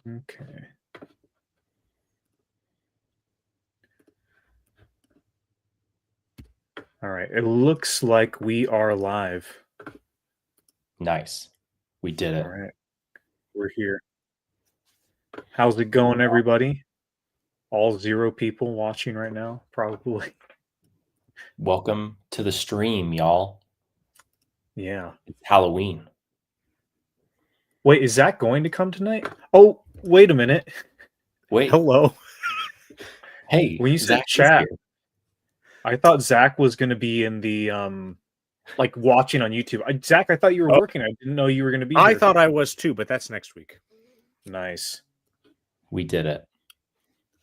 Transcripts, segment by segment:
Okay. All right. It looks like we are live. Nice. We did it. All right. We're here. How's it going, everybody? All 0 people watching right now, probably. Welcome to the stream, y'all. Yeah. It's Halloween. Wait, is Zach going to come tonight? Oh, wait a minute. Wait. Hello. Hey, When you said Zach is chat, here. I thought Zach was going to be in the like watching on YouTube. Zach, I thought you were working. I didn't know you were going to be here. I thought I was too, but that's next week. Nice. We did it.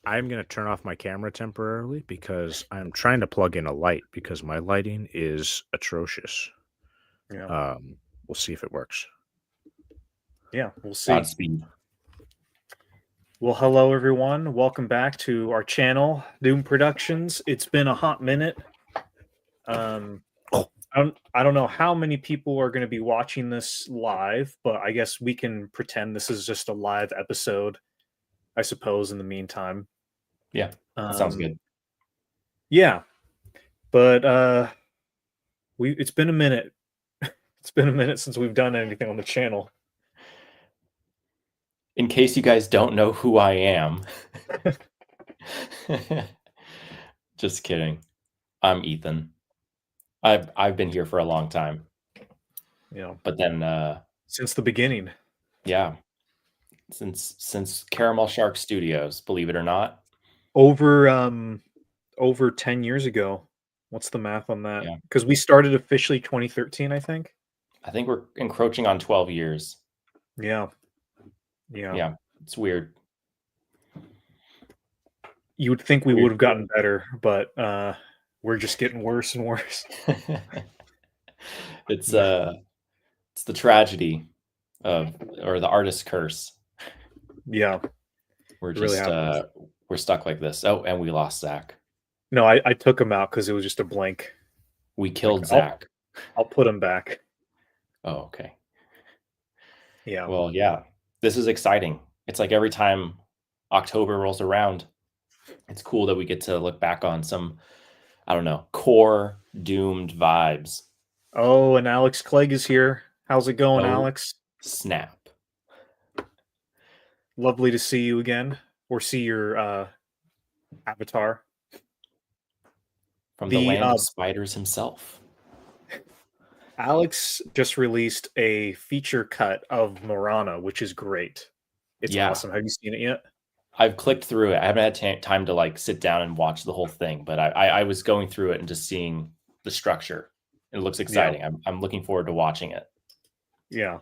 I'm going to turn off my camera temporarily because I'm trying to plug in a light because my lighting is atrocious. Yeah. We'll see if it works. Yeah, we'll see. Godspeed. Well, hello everyone. Welcome back to our channel, Doom Productions. It's been a hot minute. I don't know how many people are going to be watching this live, but I guess we can pretend this is just a live episode, I suppose, in the meantime. Yeah, sounds good. Yeah. But it's been a minute. It's been a minute since we've done anything on the channel. In case you guys don't know who I am. Just kidding. I'm Ethan. I've been here for a long time. Yeah. But then since the beginning. Yeah. Since Caramel Shark Studios, believe it or not. Over 10 years ago. What's the math on that? Because we started officially 2013, I think. I think we're encroaching on 12 years. Yeah. Yeah, it's weird. You would think we would have gotten better, but we're just getting worse and worse. It's the tragedy or the artist's curse. Yeah. We're just we're stuck like this. Oh, and we lost Zach. No, I took him out because it was just a blank. We killed Zach. I'll put him back. Oh, okay. Yeah. Well, yeah. This is exciting. It's like every time October rolls around, it's cool that we get to look back on some, I don't know, core doomed vibes. Oh, and Alex Clegg is here. How's it going, Alex? Snap. Lovely to see you again, or see your avatar. From the land of spiders himself. Alex just released a feature cut of Marana, which is great. It's awesome. Have you seen it yet? I've clicked through it. I haven't had time to like sit down and watch the whole thing, but I was going through it and just seeing the structure. It looks exciting. Yeah. I'm looking forward to watching it. Yeah.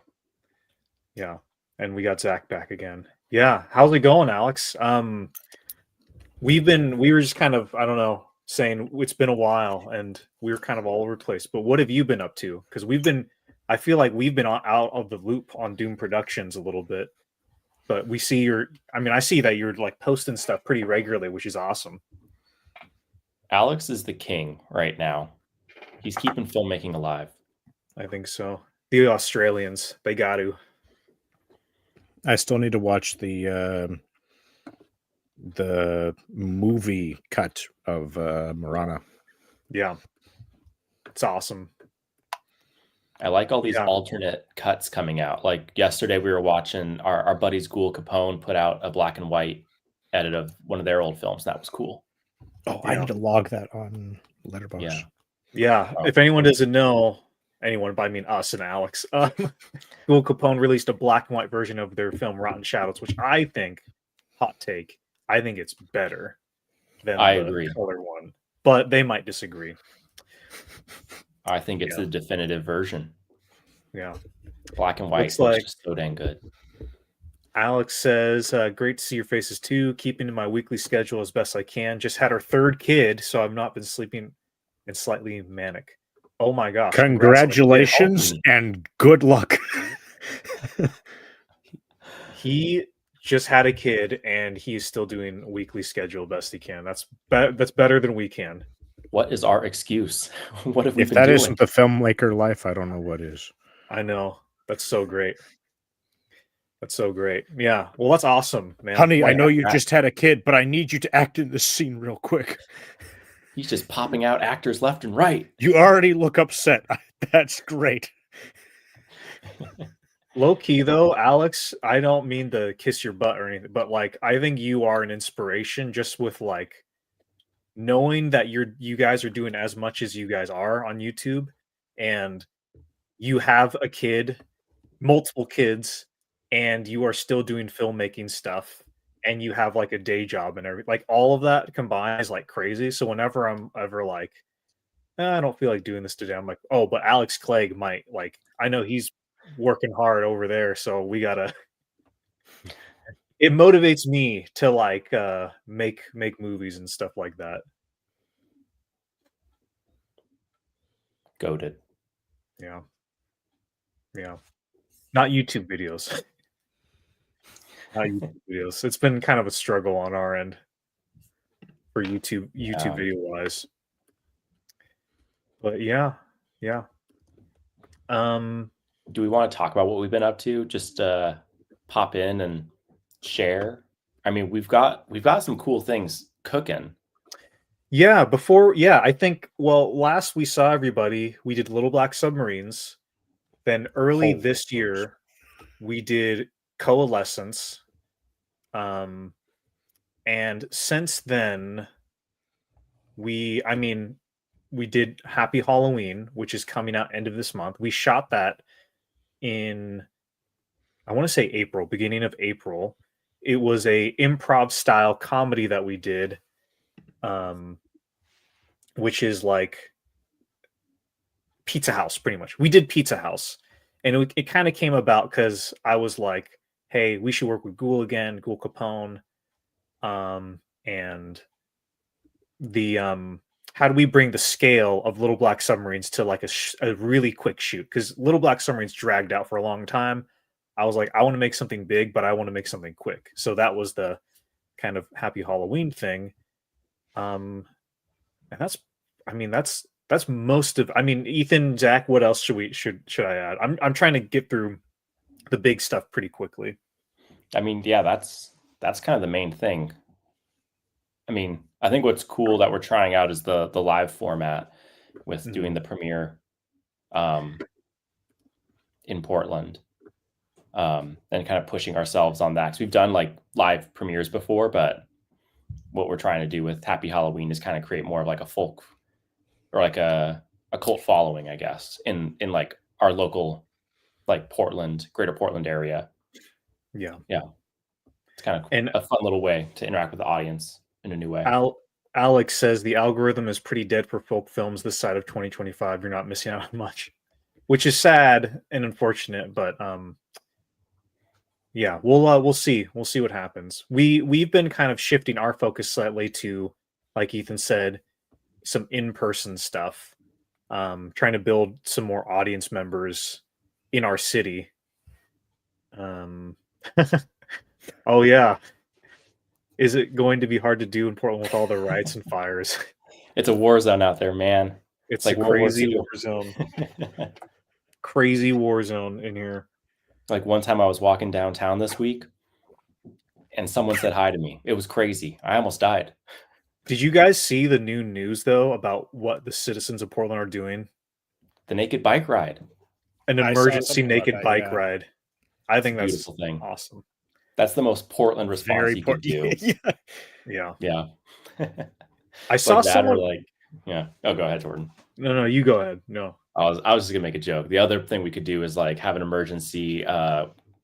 And we got Zach back again. Yeah. How's it going, Alex? We were just kind of, I don't know, saying it's been a while and we were kind of all over the place, but what have you been up to? Because I feel like we've been out of the loop on Doom Productions a little bit, but I see that you're like posting stuff pretty regularly, which is awesome. Alex is the king right now. He's keeping filmmaking alive. I think so. The Australians, they got to. I still need to watch the movie cut of Marana. Yeah. It's awesome. I like all these alternate cuts coming out. Like yesterday we were watching our buddies Ghoul Capone put out a black and white edit of one of their old films. That was cool. Oh, I need to log that on Letterboxd. Yeah. If anyone doesn't know, anyone, by I mean us and Alex, Ghoul Capone released a black and white version of their film Rotten Shadows, which I think, hot take, I think it's better than the color one. But they might disagree. I think it's the definitive version. Yeah. Black and white looks just so dang good. Alex says, great to see your faces too. Keeping to my weekly schedule as best I can. Just had our 3rd kid, so I've not been sleeping and slightly manic. Oh my gosh. Congratulations and good luck. He just had a kid and he's still doing a weekly schedule best he can. That's better than we can. What is our excuse? What have we been doing? If that isn't the filmmaker life, I don't know what is. I know. That's so great. That's so great. Yeah. Well, that's awesome, man. Honey, I Like, know you just had a kid, but I need you to act in this scene real quick. He's just popping out actors left and right. You already look upset. That's great. low key though, Alex, I don't mean to kiss your butt or anything, but like I think you are an inspiration just with like knowing that you guys are doing as much as you guys are on YouTube, and you have a kid, multiple kids, and you are still doing filmmaking stuff, and you have like a day job and everything. Like all of that combined is like crazy. So whenever I'm ever like, I don't feel like doing this today, I'm like, oh, but Alex Clegg might, like, I know he's working hard over there, so we gotta. It motivates me to like make movies and stuff like that. Goated. Yeah. Yeah. Not YouTube videos. Not YouTube videos. It's been kind of a struggle on our end for YouTube video wise. But yeah. Do we want to talk about what we've been up to? Just pop in and share. I mean, we've got some cool things cooking. Yeah, I think, well, last we saw everybody, we did Little Black Submarines. Then early this year, we did Coalescence. And since then, we did Happy Halloween, which is coming out end of this month. We shot that in, I want to say April, beginning of April. It was a improv style comedy that we did, which is like Pizza House, pretty much. We did Pizza House, and it kind of came about because I was like, hey, we should work with Ghoul again, Ghoul Capone, and the how do we bring the scale of Little Black Submarines to like a really quick shoot? Because Little Black Submarines dragged out for a long time. I was like, I want to make something big, but I want to make something quick. So that was the kind of Happy Halloween thing. And that's most of. I mean, Ethan, Zach, what else should I add? I'm trying to get through the big stuff pretty quickly. I mean, yeah, that's kind of the main thing. I mean, I think what's cool that we're trying out is the live format with doing the premiere in Portland, and kind of pushing ourselves on that. Because we've done like live premieres before, but what we're trying to do with Happy Halloween is kind of create more of like a folk or like a cult following, I guess, in like our local, like Portland, greater Portland area. Yeah. It's kind of a fun little way to interact with the audience in a new way. Alex says the algorithm is pretty dead for folk films this side of 2025. You're not missing out on much, which is sad and unfortunate, but yeah, we'll see. We'll see what happens. We've been kind of shifting our focus slightly to, like Ethan said, some in-person stuff. Trying to build some more audience members in our city. Oh yeah. Is it going to be hard to do in Portland with all the riots and fires? It's a war zone out there, man. It's like a crazy war zone. Crazy war zone in here. Like one time I was walking downtown this week and someone said hi to me. It was crazy. I almost died. Did you guys see the new news though about what the citizens of Portland are doing? The naked bike ride. An emergency naked bike ride. I think that's beautiful thing. Awesome. That's the most Portland response you could do. Yeah. I saw someone like, yeah. Oh, go ahead, Jordan. No, you go ahead. No. I was just gonna make a joke. The other thing we could do is like have an emergency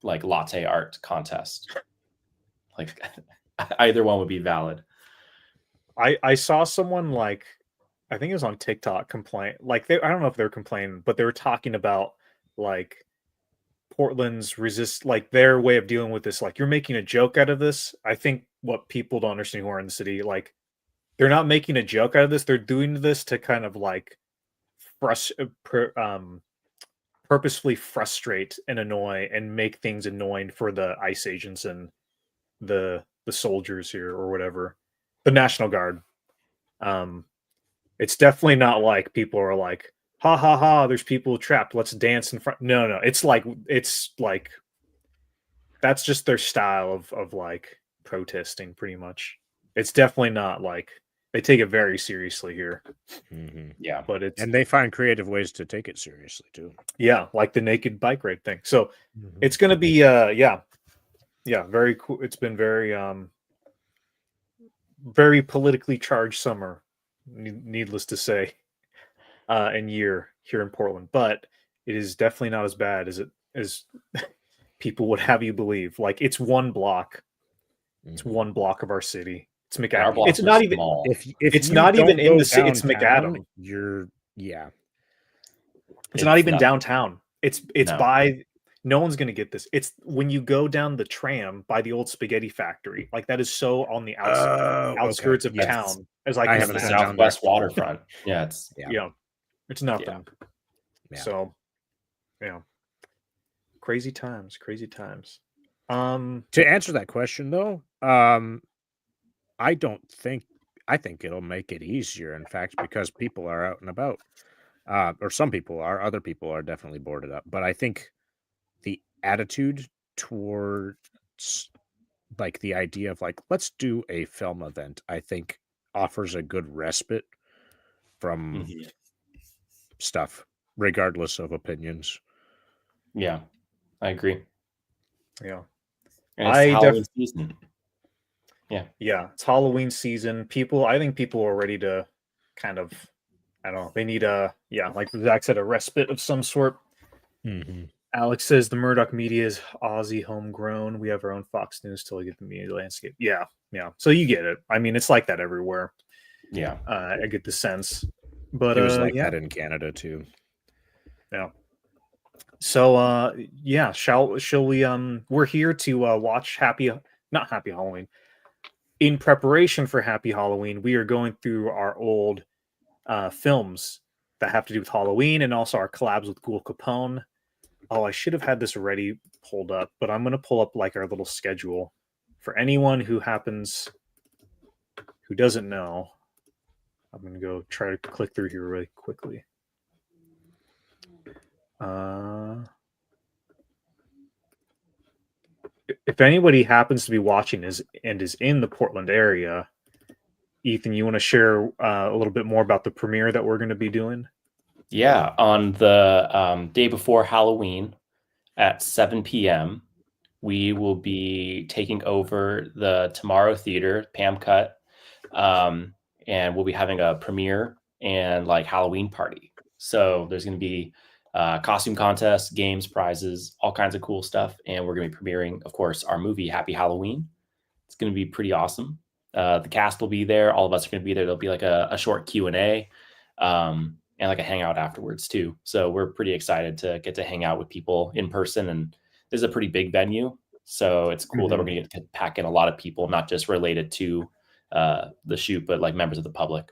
like latte art contest. Like either one would be valid. I saw someone, like, I think it was on TikTok, complain, like, I don't know if they were complaining, but they were talking about like Portland's like their way of dealing with this. Like, you're making a joke out of this. I think what people don't understand who are in the city, like, they're not making a joke out of this. They're doing this to kind of like purposefully frustrate and annoy and make things annoying for the ICE agents and the soldiers here or whatever, the National Guard. It's definitely not like people are like, ha ha ha, there's people trapped, let's dance in front. No, it's like that's just their style of like protesting, pretty much. It's definitely not like they take it very seriously here. Yeah. But it's And they find creative ways to take it seriously too. yeah, like the naked bike ride thing. So it's gonna be yeah, very cool. It's been very politically charged summer, needless to say, and year here in Portland. But it is definitely not as bad as people would have you believe. Like it's one block. It's one block of our city. It's And our McAdam. blocks It's are not even. small. If It's you not don't even in go the city. It's downtown, McAdam. You're yeah. It's not even nothing. downtown. It's No. by. No one's gonna get this. It's when you go down the tram by the old spaghetti factory. Like that is so on the outskirts of Yes. town. As like I it's haven't The been down there. Southwest waterfront. Yeah, it's Yeah. it's nothing. Yeah. So, yeah, crazy times. To answer that question though, I think it'll make it easier, in fact, because people are out and about. Or some people are, other people are definitely boarded up. But I think the attitude towards like the idea of like, let's do a film event, I think offers a good respite from stuff, regardless of opinions. Yeah, I agree. Yeah. And it's Halloween season. Yeah, it's Halloween season. I think people are ready to kind of, I don't know, they need like Zach said, a respite of some sort. Alex says the Murdoch media is Aussie homegrown. We have our own Fox News till we get the media landscape. Yeah. So you get it. I mean, it's like that everywhere. Yeah. I get the sense. But it was like that in Canada too. Yeah. So shall we we're here to watch not Happy Halloween. In preparation for Happy Halloween, we are going through our old films that have to do with Halloween and also our collabs with Ghoul Capone. Oh, I should have had this already pulled up, but I'm going to pull up like our little schedule for anyone who doesn't know. I'm going to go try to click through here really quickly. If anybody happens to be watching and is in the Portland area, Ethan, you want to share a little bit more about the premiere that we're going to be doing? Yeah, on the day before Halloween at 7 p.m., we will be taking over the Tomorrow Theater, Pam Cut, and we'll be having a premiere and like Halloween party. So there's going to be costume contests, games, prizes, all kinds of cool stuff. And we're going to be premiering, of course, our movie, Happy Halloween. It's going to be pretty awesome. The cast will be there. All of us are going to be there. There'll be like a short Q&A and like a hangout afterwards too. So we're pretty excited to get to hang out with people in person. And this is a pretty big venue. So it's cool that we're going to get to pack in a lot of people, not just related to the shoot, but like members of the public.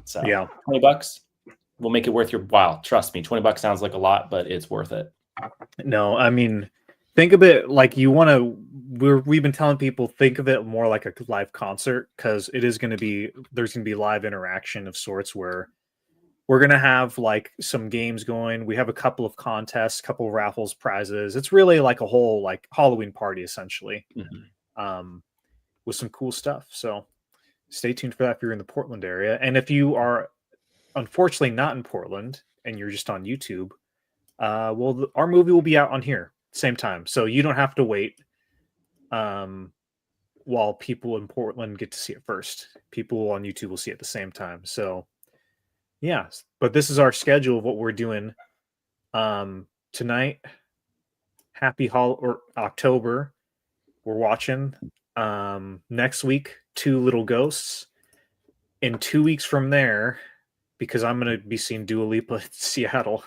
So yeah, $20. We'll make it worth your while. Trust me, $20 sounds like a lot, but it's worth it. No, I mean, think of it like you want to. We've been telling people think of it more like a live concert because there's going to be live interaction of sorts where we're going to have like some games going. We have a couple of contests, couple of raffles, prizes. It's really like a whole like Halloween party essentially, with some cool stuff. So stay tuned for that if you're in the Portland area, and if you are unfortunately not in Portland and you're just on YouTube, our movie will be out on here same time, so you don't have to wait while people in Portland get to see it first. People on YouTube will see it at the same time. So yeah, but this is our schedule of what we're doing tonight. Happy October. We're watching next week Two Little Ghosts. In 2 weeks from there, because I'm going to be seeing Dua Lipa in Seattle,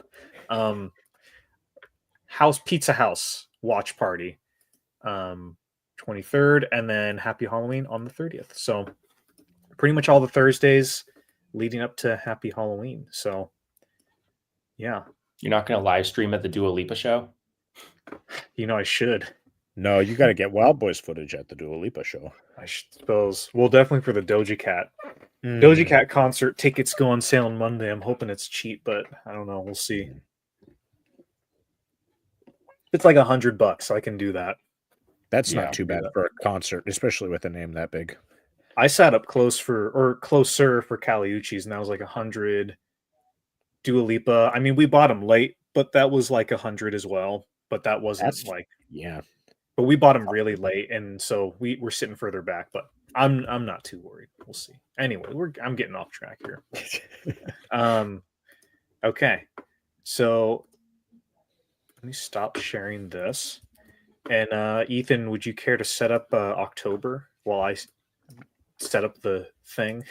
Pizza House watch party 23rd, and then Happy Halloween on the 30th. So pretty much all the Thursdays leading up to Happy Halloween. So yeah. You're not going to live stream at the Dua Lipa show? I should. No, you got to get Wild Boys footage at the Dua Lipa show. I suppose. Well, definitely for the Doja Cat. Doja Cat concert tickets go on sale on Monday. I'm hoping it's cheap, but I don't know. We'll see. It's like $100, so I can do that. That's Yeah, not too bad for a concert, especially with a name that big. I sat up closer for Caliucci's, and that was like 100. Dua Lipa. I mean, we bought them late, but that was like 100 as well. But that wasn't That's like. yeah. But we bought them really late, and so we're sitting further back. But I'm not too worried. We'll see. Anyway, I'm getting off track here. Okay, so let me stop sharing this. And Ethan, would you care to set up October while I set up the thing?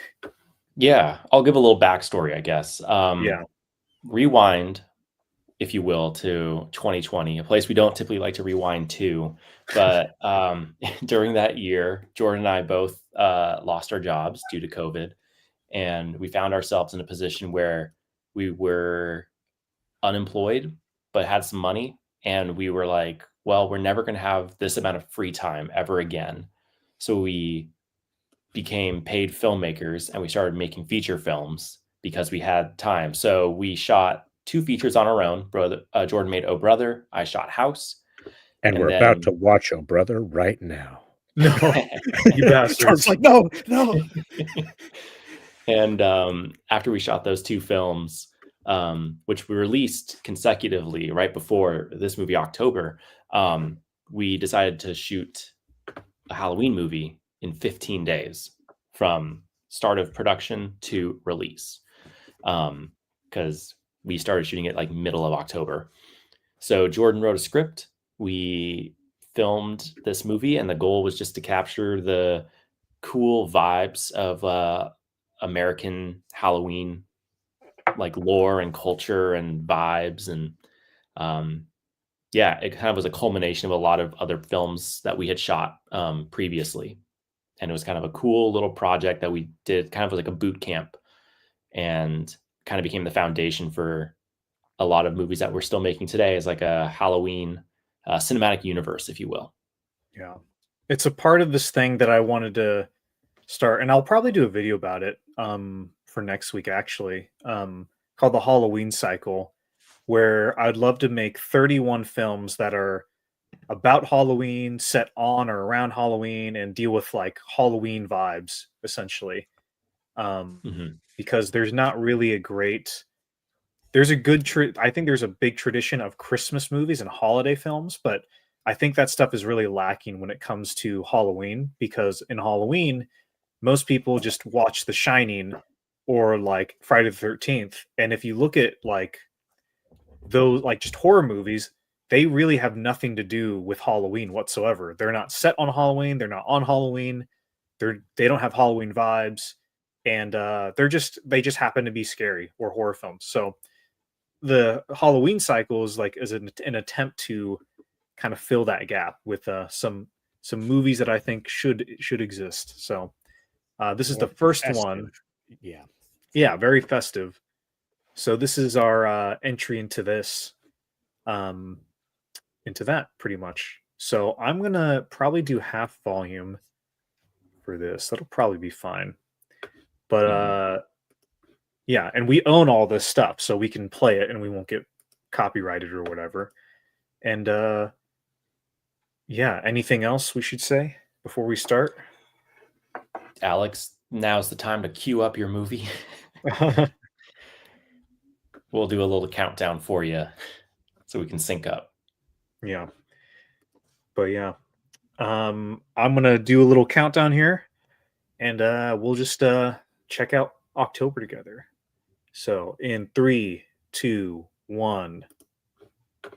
Yeah, I'll give a little backstory, I guess. Yeah. Rewind, if you will, to 2020, a place we don't typically like to rewind to. But during that year, Jordan and I both lost our jobs due to COVID. And we found ourselves in a position where we were unemployed, but had some money. And we were like, well, we're never going to have this amount of free time ever again. So we became paid filmmakers and we started making feature films because we had time. So we shot 2 features on our own. Jordan made Oh Brother. I shot House. And we're about to watch Oh Brother right now. No, you bastards. Jordan's like, no. And after we shot those 2 films, which we released consecutively right before this movie, October, we decided to shoot a Halloween movie in 15 days from start of production to release. Because we started shooting it like middle of October. So Jordan wrote a script. We filmed this movie, and the goal was just to capture the cool vibes of American Halloween, like lore and culture and vibes. And yeah, it kind of was a culmination of a lot of other films that we had shot previously. And it was kind of a cool little project that we did, kind of like a boot camp, and kind of became the foundation for a lot of movies that we're still making today, as like a Halloween cinematic universe, if you will. Yeah. It's a part of this thing that I wanted to start, and I'll probably do a video about it for next week, actually, called the Halloween Cycle, where I'd love to make 31 films that are about Halloween, set on or around Halloween, and deal with like Halloween vibes, essentially. Because there's not really a great, there's a good, I think there's a big tradition of Christmas movies and holiday films, but I think that stuff is really lacking when it comes to Halloween, because in Halloween, most people just watch The Shining or like Friday the 13th. And if you look at like those, like just horror movies, they really have nothing to do with Halloween whatsoever. They're not set on Halloween. They're not on Halloween. They don't have Halloween vibes. And they just happen to be scary or horror films. So the Halloween Cycle is like as an attempt to kind of fill that gap with some movies that I think should exist. So this is the first one. Yeah, very festive. So this is our entry into this, into that pretty much. So I'm gonna probably do half volume for this. That'll probably be fine. But yeah, and we own all this stuff, so we can play it and we won't get copyrighted or whatever. And yeah, anything else we should say before we start? Alex, now's the time to queue up your movie. We'll do a little countdown for you so we can sync up. Yeah. But yeah, I'm gonna do a little countdown here, and we'll just check out October together. So in 3, 2, 1. Here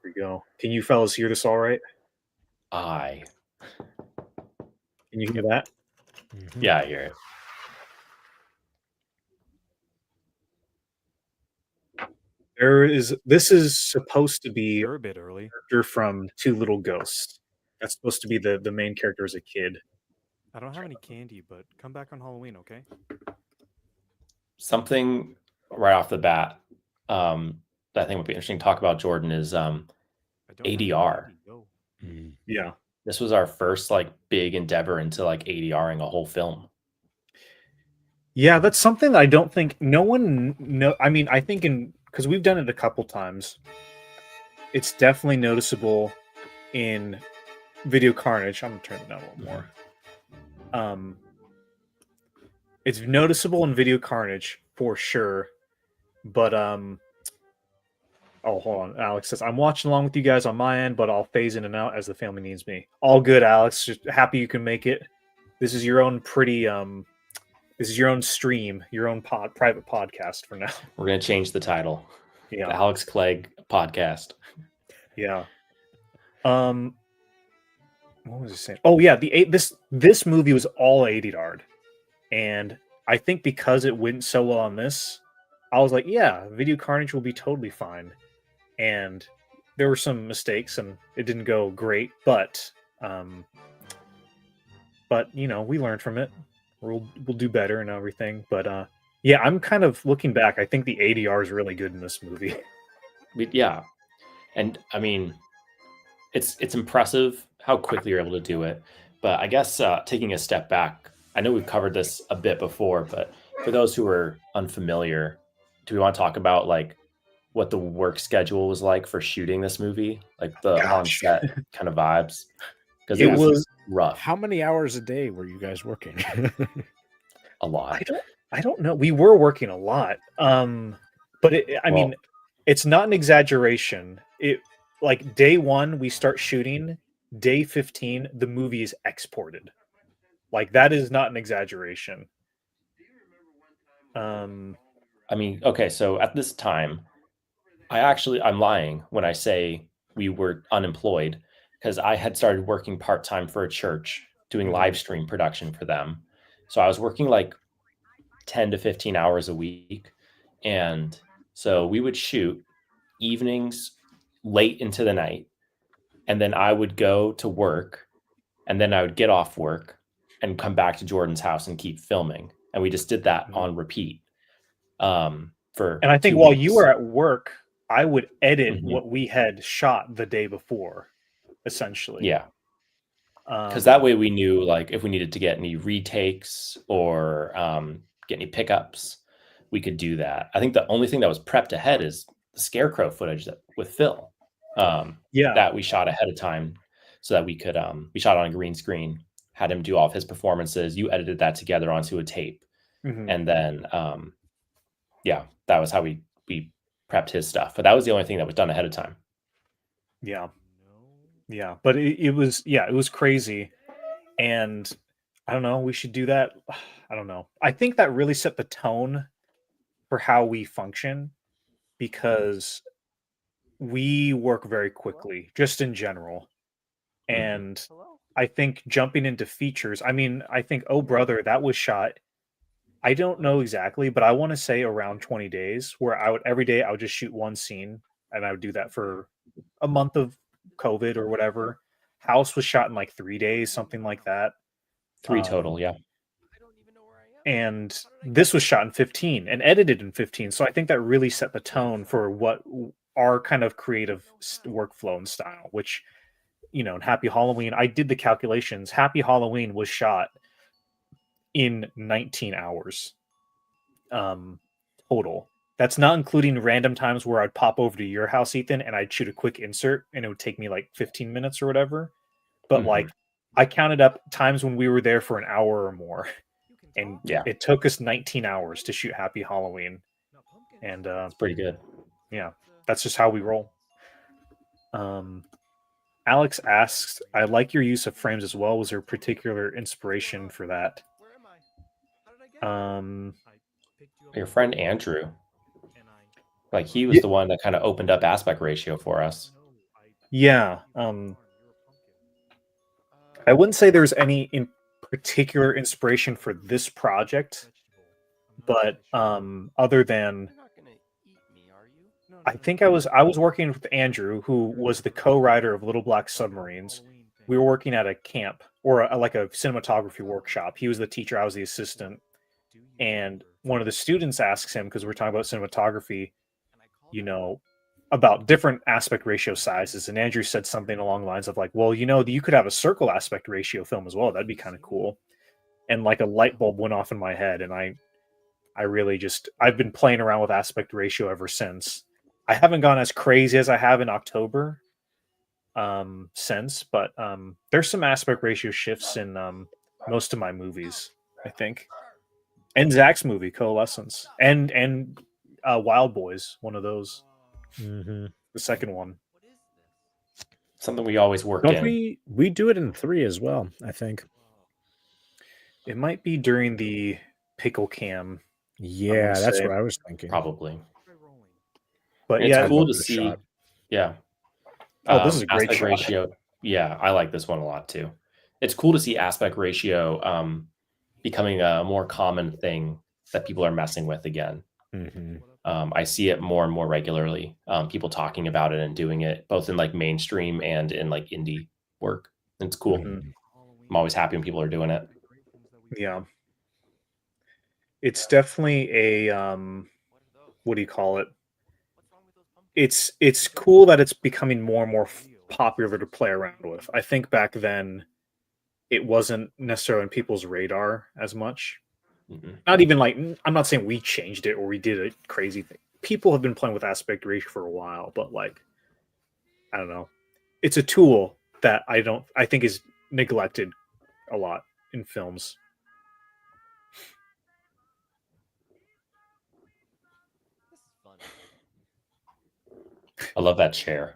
we go. Can you fellas hear this all right? Can you hear that? Mm-hmm. Yeah, I hear it. This is supposed to be You're a bit early. Character from Two Little Ghosts. That's supposed to be the main character as a kid. I don't have any candy, but come back on Halloween, okay? Something right off the bat that I think would be interesting to talk about, Jordan, is ADR. Yeah. This was our first like big endeavor into like ADRing a whole film. Yeah, that's something that I don't think no one know. I mean, I think because we've done it a couple times, it's definitely noticeable in Video Carnage. I'm gonna turn it down a little more. It's noticeable in Video Carnage for sure, but oh, hold on. Alex says, I'm watching along with you guys on my end, but I'll phase in and out as the family needs me. All good, Alex. Just happy you can make it. This is your own this is your own stream, your own private podcast for now. We're going to change the title. Yeah. The Alex Clegg podcast. Yeah. What was I saying? Oh yeah, this movie was all ADR'd. And I think because it went so well on this, I was like, yeah, Video Carnage will be totally fine. And there were some mistakes and it didn't go great, but you know, we learned from it. We'll do better and everything. But yeah, I'm kind of looking back. I think the ADR is really good in this movie. Yeah. And I mean, it's impressive how quickly you're able to do it. But I guess taking a step back, I know we've covered this a bit before, but for those who are unfamiliar, do we want to talk about like what the work schedule was like for shooting this movie? Like the on-set kind of vibes? Because it was rough. How many hours a day were you guys working? A lot. I don't know. We were working a lot. But I mean, it's not an exaggeration. It like day 1 we start shooting, day 15 the movie is exported. Like that is not an exaggeration. I mean, okay, so at this time, I'm lying when I say we were unemployed because I had started working part-time for a church doing live stream production for them. So I was working like 10 to 15 hours a week. And so we would shoot evenings late into the night. And then I would go to work and then I would get off work and come back to Jordan's house and keep filming. And we just did that on repeat. And I think while you were at work, I would edit what we had shot the day before, essentially. Yeah. Because that way we knew like if we needed to get any retakes or get any pickups, we could do that. I think the only thing that was prepped ahead is the Scarecrow footage with Phil. That we shot ahead of time so that we could we shot on a green screen, had him do all of his performances. You edited that together onto a tape. And then that was how we prepped his stuff. But that was the only thing that was done ahead of time. Yeah. But it was crazy. And I don't know, we should do that. I don't know. I think that really set the tone for how we function because we work very quickly, just in general. And I think jumping into features, I mean, I think Oh Brother, that was shot, I don't know exactly, but I want to say around 20 days where every day I would just shoot one scene and I would do that for a month of COVID or whatever. House was shot in like 3 days, something like that. 3 total, yeah. And this was shot in 15 and edited in 15. So I think that really set the tone for what our kind of creative workflow and style, which, you know, in Happy Halloween, I did the calculations. Happy Halloween was shot in 19 hours total. That's not including random times where I'd pop over to your house, Ethan, and I'd shoot a quick insert and it would take me like 15 minutes or whatever. But like I counted up times when we were there for an hour or more. And it took us 19 hours to shoot Happy Halloween. And it's pretty good. Yeah, that's just how we roll. Alex asks, I like your use of frames as well. Was there a particular inspiration for that? Your friend Andrew. Like he was the one that kind of opened up aspect ratio for us. Yeah. I wouldn't say there's any in particular inspiration for this project, but other than I think I was working with Andrew, who was the co-writer of Little Black Submarines. We were working at a camp or like a cinematography workshop. He was the teacher, I was the assistant. And one of the students asks him, because we're talking about cinematography, you know, about different aspect ratio sizes. And Andrew said something along the lines of like, well, you know, you could have a circle aspect ratio film as well. That'd be kind of cool. And like a light bulb went off in my head. And I really I've been playing around with aspect ratio ever since. I haven't gone as crazy as I have in October. sense, but there's some aspect ratio shifts in most of my movies, I think. And Zach's movie, Coalescence, and Wild Boys, one of those, Mm-hmm. the second one. Something we always work Don't in. we do it in 3 as well? I think. It might be during the pickle cam, Yeah, that's say. what I was thinking. Probably. but It's yeah, cool love to this see. shot. Yeah. Oh, this is a great aspect shot. ratio. Yeah, I like this one a lot too. It's cool to see aspect ratio becoming a more common thing that people are messing with again. Mm-hmm. I see it more and more regularly. People talking about it and doing it both in like mainstream and in like indie work. It's cool. Mhm. I'm always happy when people are doing it. Yeah, it's definitely a what do you call it? It's cool that it's becoming more and more popular to play around with. I think back then it wasn't necessarily on people's radar as much. Mhm. Not even like, I'm not saying we changed it or we did a crazy thing. People have been playing with aspect ratio for a while, but like, I don't know. It's a tool that I think is neglected a lot in films. I love that chair.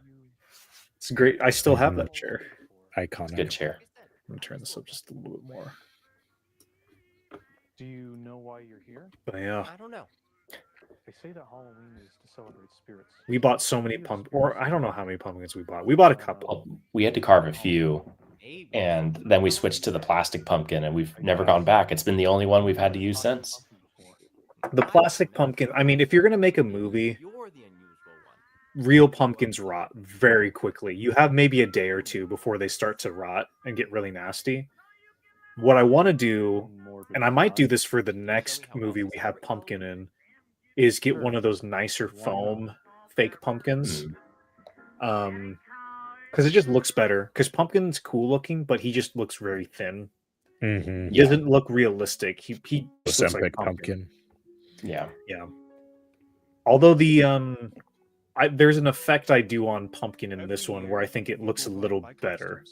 It's great. I still have Mhm. that chair. It's a Iconic. good chair. Let me turn this up just a little bit more. Do you know why you're here? But yeah, I don't know. They say that Halloween is to celebrate spirits. we bought so many or I don't know how many pumpkins we bought. We bought a couple. Well, we had to carve a few, Maybe. and then we switched to the plastic pumpkin, and we've never gone back. It's been the only one we've had to use since. The plastic pumpkin. I mean, if you're gonna make a movie, You're the unusual one. real pumpkins rot very quickly. You have maybe a day or two before they start to rot and get really nasty. What I want to do, and I might do this for the next movie we have pumpkin in, is get one of those nicer foam fake pumpkins. Because it just looks better. Because pumpkin's cool looking, but he just looks very thin. Mm-hmm. He doesn't look realistic. He just looks like Ozempic pumpkin. pumpkin. Yeah. Yeah. Although the there's an effect I do on pumpkin in this one where I think it looks a little better.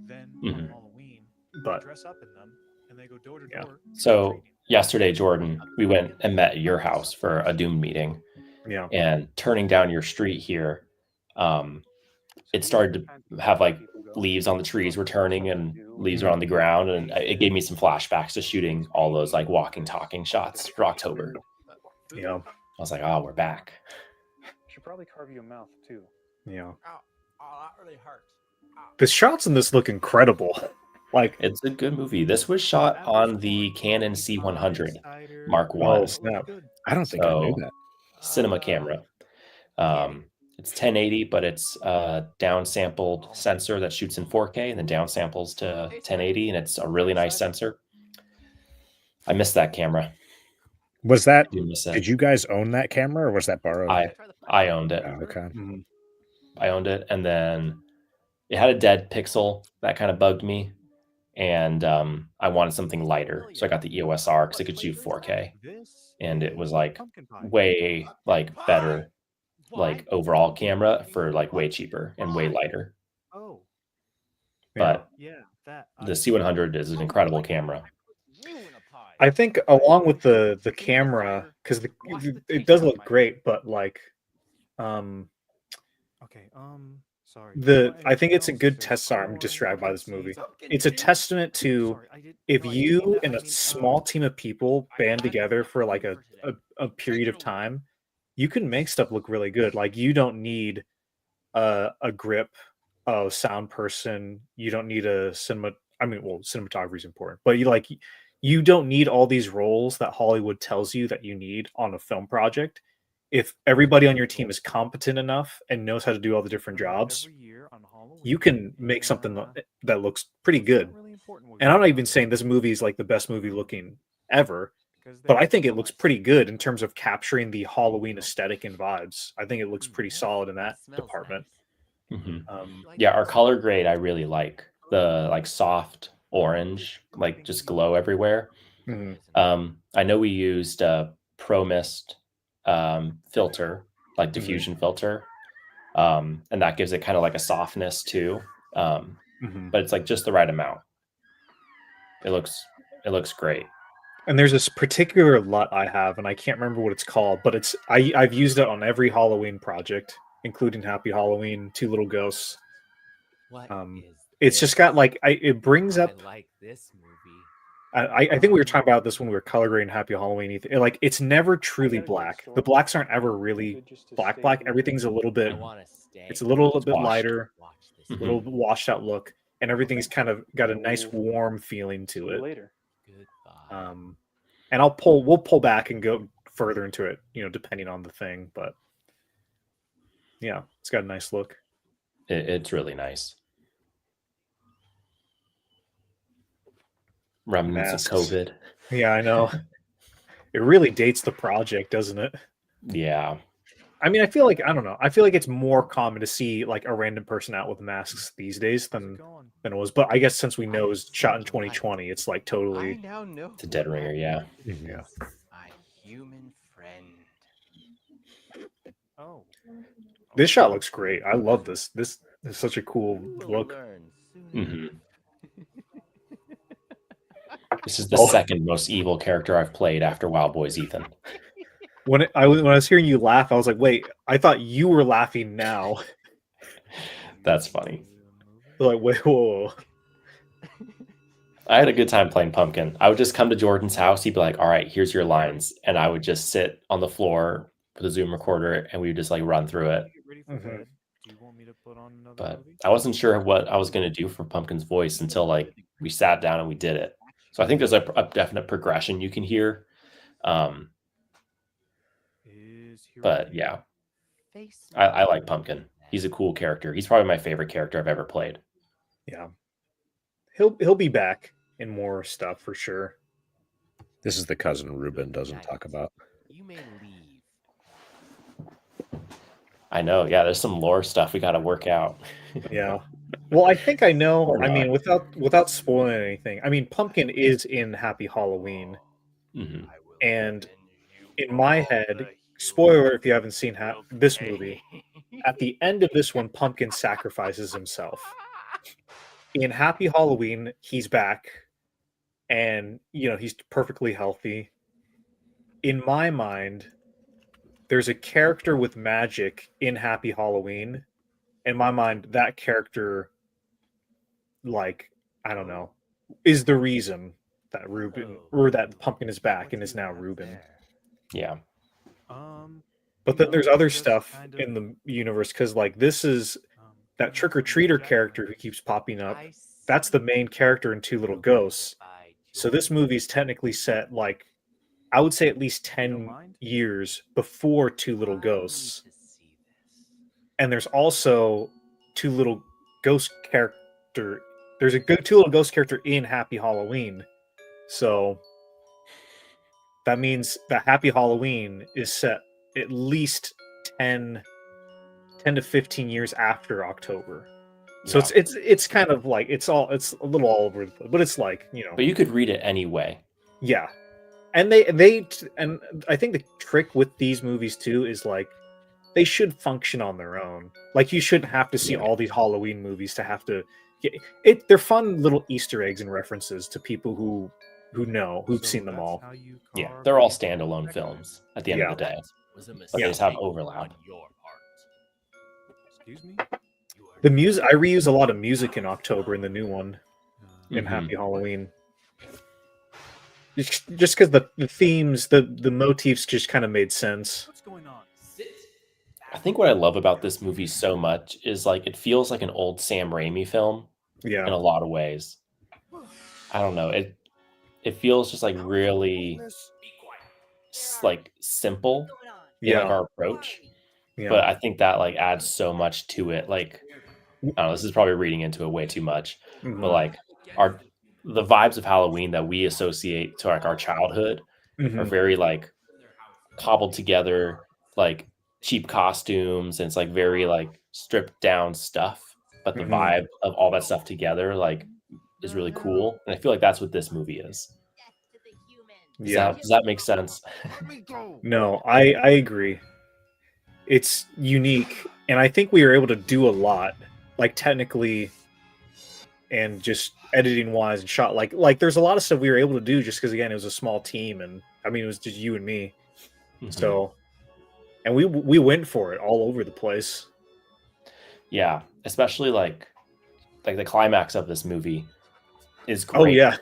Then Mhm. on Halloween, they But dress up in them and they go door to Yeah. door. So yesterday, Jordan, we went and met at your house for a Doom meeting, yeah. and turning down your street here, it started to have like leaves on the trees were turning and leaves are on the ground, and it gave me some flashbacks to shooting all those like walking, talking shots for October. Yeah. I was like, oh, we're back. Should probably carve you a mouth too. Yeah. Oh, that really hurts. The shots in this look incredible. Like, It's a good movie. This was shot on the Canon C100 Mark oh One snap. I don't think I knew So- that. cinema camera. It's 1080, but it's a downsampled sensor that shoots in 4K and then downsamples to 1080, and it's a really nice sensor. I miss that camera. Was that? I do miss it. Did you guys own that camera, or was that borrowed? I owned it. Oh, okay. Mhm. I owned it, and then it had a dead pixel that kind of bugged me, and I wanted something lighter, so I got the EOS R because it could shoot 4K, and it was like way like better, like overall camera for like way cheaper and way lighter. Oh, But yeah, that. the C100 is an incredible camera. I think along with the camera, because it does look great, but like Okay. Sorry. I think it's a good test. Sorry, I'm distracted by this movie. It's a testament to if you and a small team of people band together for like a period of time, you can make stuff look really good. Like you don't need a grip, a sound person. You don't need a cinema. I mean, well, cinematography is important, but you don't need all these roles that Hollywood tells you that you need on a film project. If everybody on your team is competent enough and knows how to do all the different jobs, you can make something that looks pretty good. And I'm not even saying this movie is like the best movie looking ever, but I think it looks pretty good in terms of capturing the Halloween aesthetic and vibes. I think it looks pretty solid in that department. Mhm. Um, Yeah, our color grade I really like. The like soft orange, like just glow everywhere. mhm. I know we used a Pro Mist filter, like diffusion filter. And that gives it kind of like a softness too. Mhm. But it's like just the right amount. It looks great. And there's this particular LUT I have, and I can't remember what it's called, but I've used it on every Halloween project, including Happy Halloween, Two Little Ghosts. What is It's just this? got like it brings I up. like this movie. I think we were talking about this when we were color grading Happy Halloween. Like it's never truly got a good black. The story. blacks aren't ever really Good just to black. stay Black. here. Everything's a little bit. I want to stay. It's a little bit washed. lighter, Watch this. Mhm. little washed out look, and everything's kind of got a nice So, warm feeling See to you it. later. Goodbye. And we'll pull back and go further into it, depending on the thing. But yeah, it's got a nice look. It's really nice. Remnants Masks. of COVID. Yeah, I know. It really dates the project, doesn't it? Yeah. I mean, I feel like, I don't know. I feel like it's more common to see like a random person out with masks these days than it was. But I guess since we know it was shot in 2020, it's like I totally. now know It's a dead ringer, yeah. Yeah. my human friend. Oh. This shot looks great. I love this. This is such a cool You will look. learn soon Mhm. enough. This is the Oh. second most evil character I've played after Wild Boys Ethan. When I was hearing you laugh, I was like, wait, I thought you were laughing now. That's funny. Like, wait, whoa. I had a good time playing Pumpkin. I would just come to Jordan's house. He'd be like, all right, here's your lines. And I would just sit on the floor with a Zoom recorder and we would just like run through it. Get ready for Mhm. bed. Do you want me to put on another But movie? I wasn't sure what I was going to do for Pumpkin's voice until like we sat down and we did it. So I think there's a definite progression you can hear. Is he But ready? yeah, Face I like Pumpkin. He's a cool character. He's probably my favorite character I've ever played. Yeah. He'll be back in more stuff for sure. This is the cousin Ruben doesn't talk about. You may leave. I know. Yeah, there's some lore stuff we got to work out. Yeah. Well, I think I know. Or I mean, not. without spoiling anything. I mean, Pumpkin is in Happy Halloween, Mhm. and in my head, spoiler if you haven't seen this movie, at the end of this one, Pumpkin sacrifices himself. In Happy Halloween, he's back, and he's perfectly healthy. In my mind, there's a character with magic in Happy Halloween. In my mind, that character, like, I don't know, is the reason that Ruben or that Pumpkin is back and is now Ruben. Yeah. But then there's other stuff in the universe because, like, this is that trick or treater character who keeps popping up. That's the main character in Two Little Ghosts. So this movie is technically set, like, I would say at least 10 years before Two Little Ghosts. And there's also Two Little Ghost character. There's a good Two Little Ghost character in Happy Halloween. So that means that Happy Halloween is set at least 10 to 15 years after October. So Yeah. it's kind of like it's a little all over the place, but it's like, But you could read it anyway. yeah. And they and I think the trick with these movies too is like they should function on their own. Like you shouldn't have to see Yeah. all these Halloween movies to have to get it. They're fun little Easter eggs and references to people who've seen them all. Yeah, they're all standalone films at the end of the day. Was a But they just have overlap. on your part. Excuse me? The music I reuse a lot of music in October in the new one in Mhm. Happy Halloween. Just because the themes, the motifs just kind of made sense. What's going on? I think what I love about this movie so much is like it feels like an old Sam Raimi film in a Yeah. lot of ways. I don't know. It feels just like really like simple in like Yeah. our approach. Yeah. But I think that like adds so much to it. Like I don't know, this is probably reading into it way too much. Mhm. But like the vibes of Halloween that we associate to like our childhood are Mhm. very like cobbled together, like cheap costumes, and it's like very like stripped down stuff. But the Mhm. vibe of all that stuff together like is really cool. And I feel like that's what this movie is. Yeah. Does that make sense? No, I agree. It's unique and I think we were able to do a lot, like technically, and just editing wise and shot. Like there's a lot of stuff we were able to do just because again it was a small team, and I mean it was just you and me. Mhm. So, and we went for it all over the place. Yeah, especially like the climax of this movie is great. Oh yeah,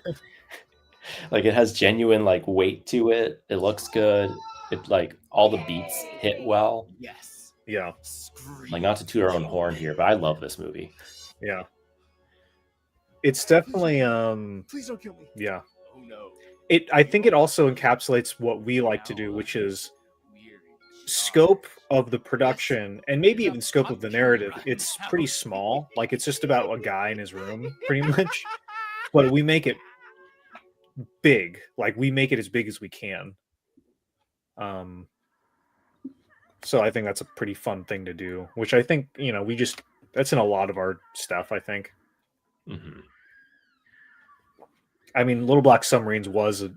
Like it has genuine like weight to it. It looks good. It like all the beats hit well. Yes. yeah, Like not to toot our own horn here, but I love this movie. yeah. It's definitely Please don't kill me. yeah. Oh no. I think it also encapsulates what we like to do, which is scope of the production and maybe even scope of the narrative. It's pretty small. Like it's just about a guy in his room, pretty much. But we make it big. Like we make it as big as we can. So I think that's a pretty fun thing to do, which I think, that's in a lot of our stuff, I think. Mhm. I mean, Little Black Submarines was a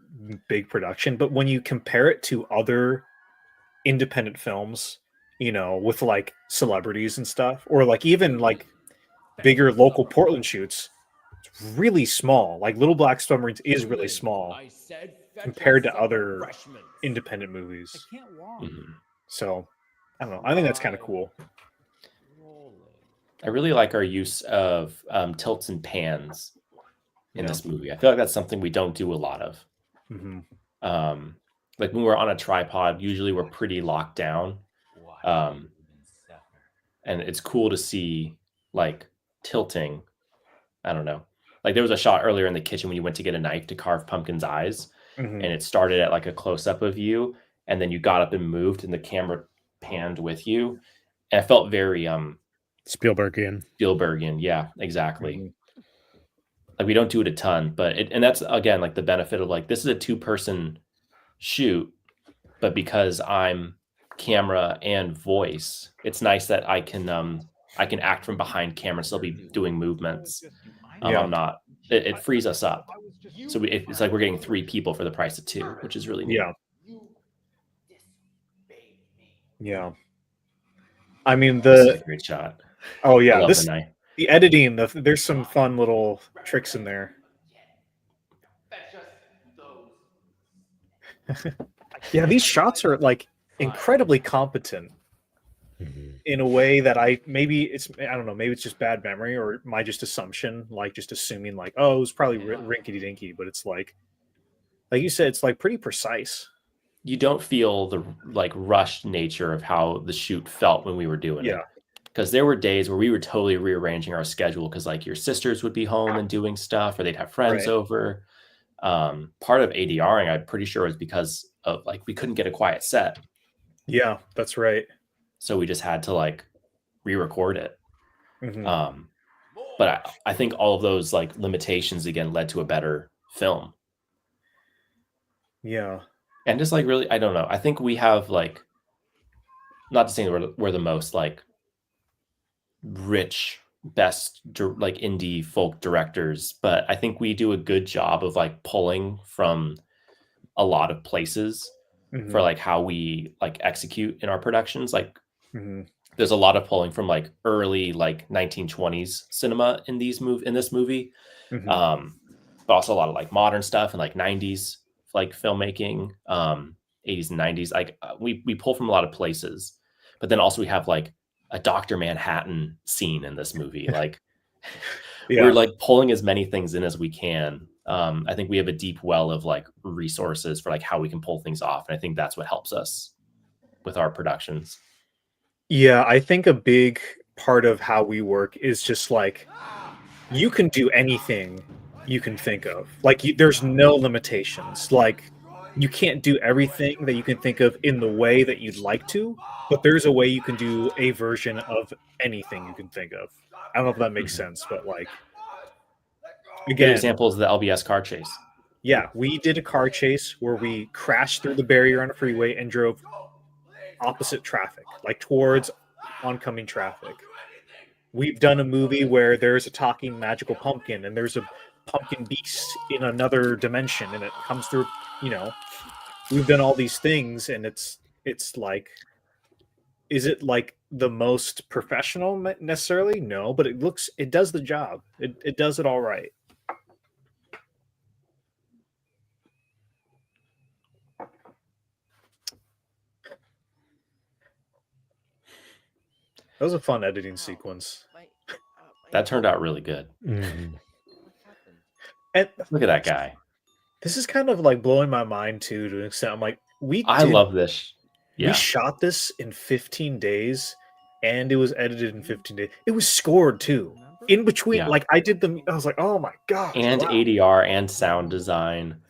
big production, but when you compare it to other independent films, with like celebrities and stuff, or like even like bigger local Portland shoots, it's really small. Like Little Black Submarines is really small compared to other independent movies. Mhm. So I don't know. I think that's kind of cool. I really like our use of tilts and pans in this movie. I feel like that's something we don't do a lot of. Mhm. Like when we're on a tripod, usually we're pretty locked down. And it's cool to see like tilting. I don't know. Like there was a shot earlier in the kitchen when you went to get a knife to carve Pumpkin's eyes, Mhm. and it started at like a close up of you, and then you got up and moved, and the camera panned with you. And it felt very Spielbergian. Spielbergian. Yeah, exactly. Mhm. Like we don't do it a ton, but and that's again like the benefit of like this is a 2-person shoot, but because I'm camera and voice, it's nice that I can act from behind camera and still be doing movements. Yeah. I'm not. It frees us up. So it's like we're getting 3 people for the price of 2, which is really neat. Yeah. Yeah. I mean This is a great shot. oh I yeah, love the knife. the editing, there's some fun little tricks in there. Yeah, these shots are like incredibly competent in a way that I don't know, maybe it's just bad memory or my just assumption, like just assuming like, oh, it was probably rinkety dinky, but it's like you said, it's like pretty precise. You don't feel the like rushed nature of how the shoot felt when we were doing it. Yeah. Because there were days where we were totally rearranging our schedule because like your sisters would be home and doing stuff, or they'd have friends Right. over. Part of ADRing, I'm pretty sure, was because of like we couldn't get a quiet set, Yeah, that's right. so we just had to like re-record it. Mhm. But I think all of those like limitations again led to a better film. Yeah. And just like really, I don't know. I think we have like, not to say we're the most like rich, best like indie folk directors, but I think we do a good job of like pulling from a lot of places Mhm. for like how we like execute in our productions. Like Mhm. there's a lot of pulling from like early like 1920s cinema in this movie. Mhm. But also a lot of like modern stuff and like 90s like filmmaking, 80s and 90s. Like we pull from a lot of places, but then also we have like a Dr. Manhattan scene in this movie. Like Yeah. we're like pulling as many things in as we can. I think we have a deep well of like resources for like how we can pull things off. And I think that's what helps us with our productions. Yeah, I think a big part of how we work is just like you can do anything you can think of. Like there's no limitations. Like you can't do everything that you can think of in the way that you'd like to, but there's a way you can do a version of anything you can think of. I don't know if that makes sense, but like Good again, example is the LBS car chase. yeah, we did a car chase where we crashed through the barrier on a freeway and drove opposite traffic, like towards oncoming traffic. We've done a movie where there's a talking magical pumpkin and there's a pumpkin beast in another dimension and it comes through, we've done all these things and it's like, is it like the most professional necessarily, no, but it does the job. It does it all right. That was a fun editing sequence. That turned out really good. Mhm. What happened? And Look at that guy. this is kind of like blowing my mind too, to an extent. I'm like, I love this. We Yeah. shot this in 15 days, and it was edited in 15 days. It was scored too. In between, Yeah. like I did them. I was like, oh my gosh. And wow. ADR and sound design.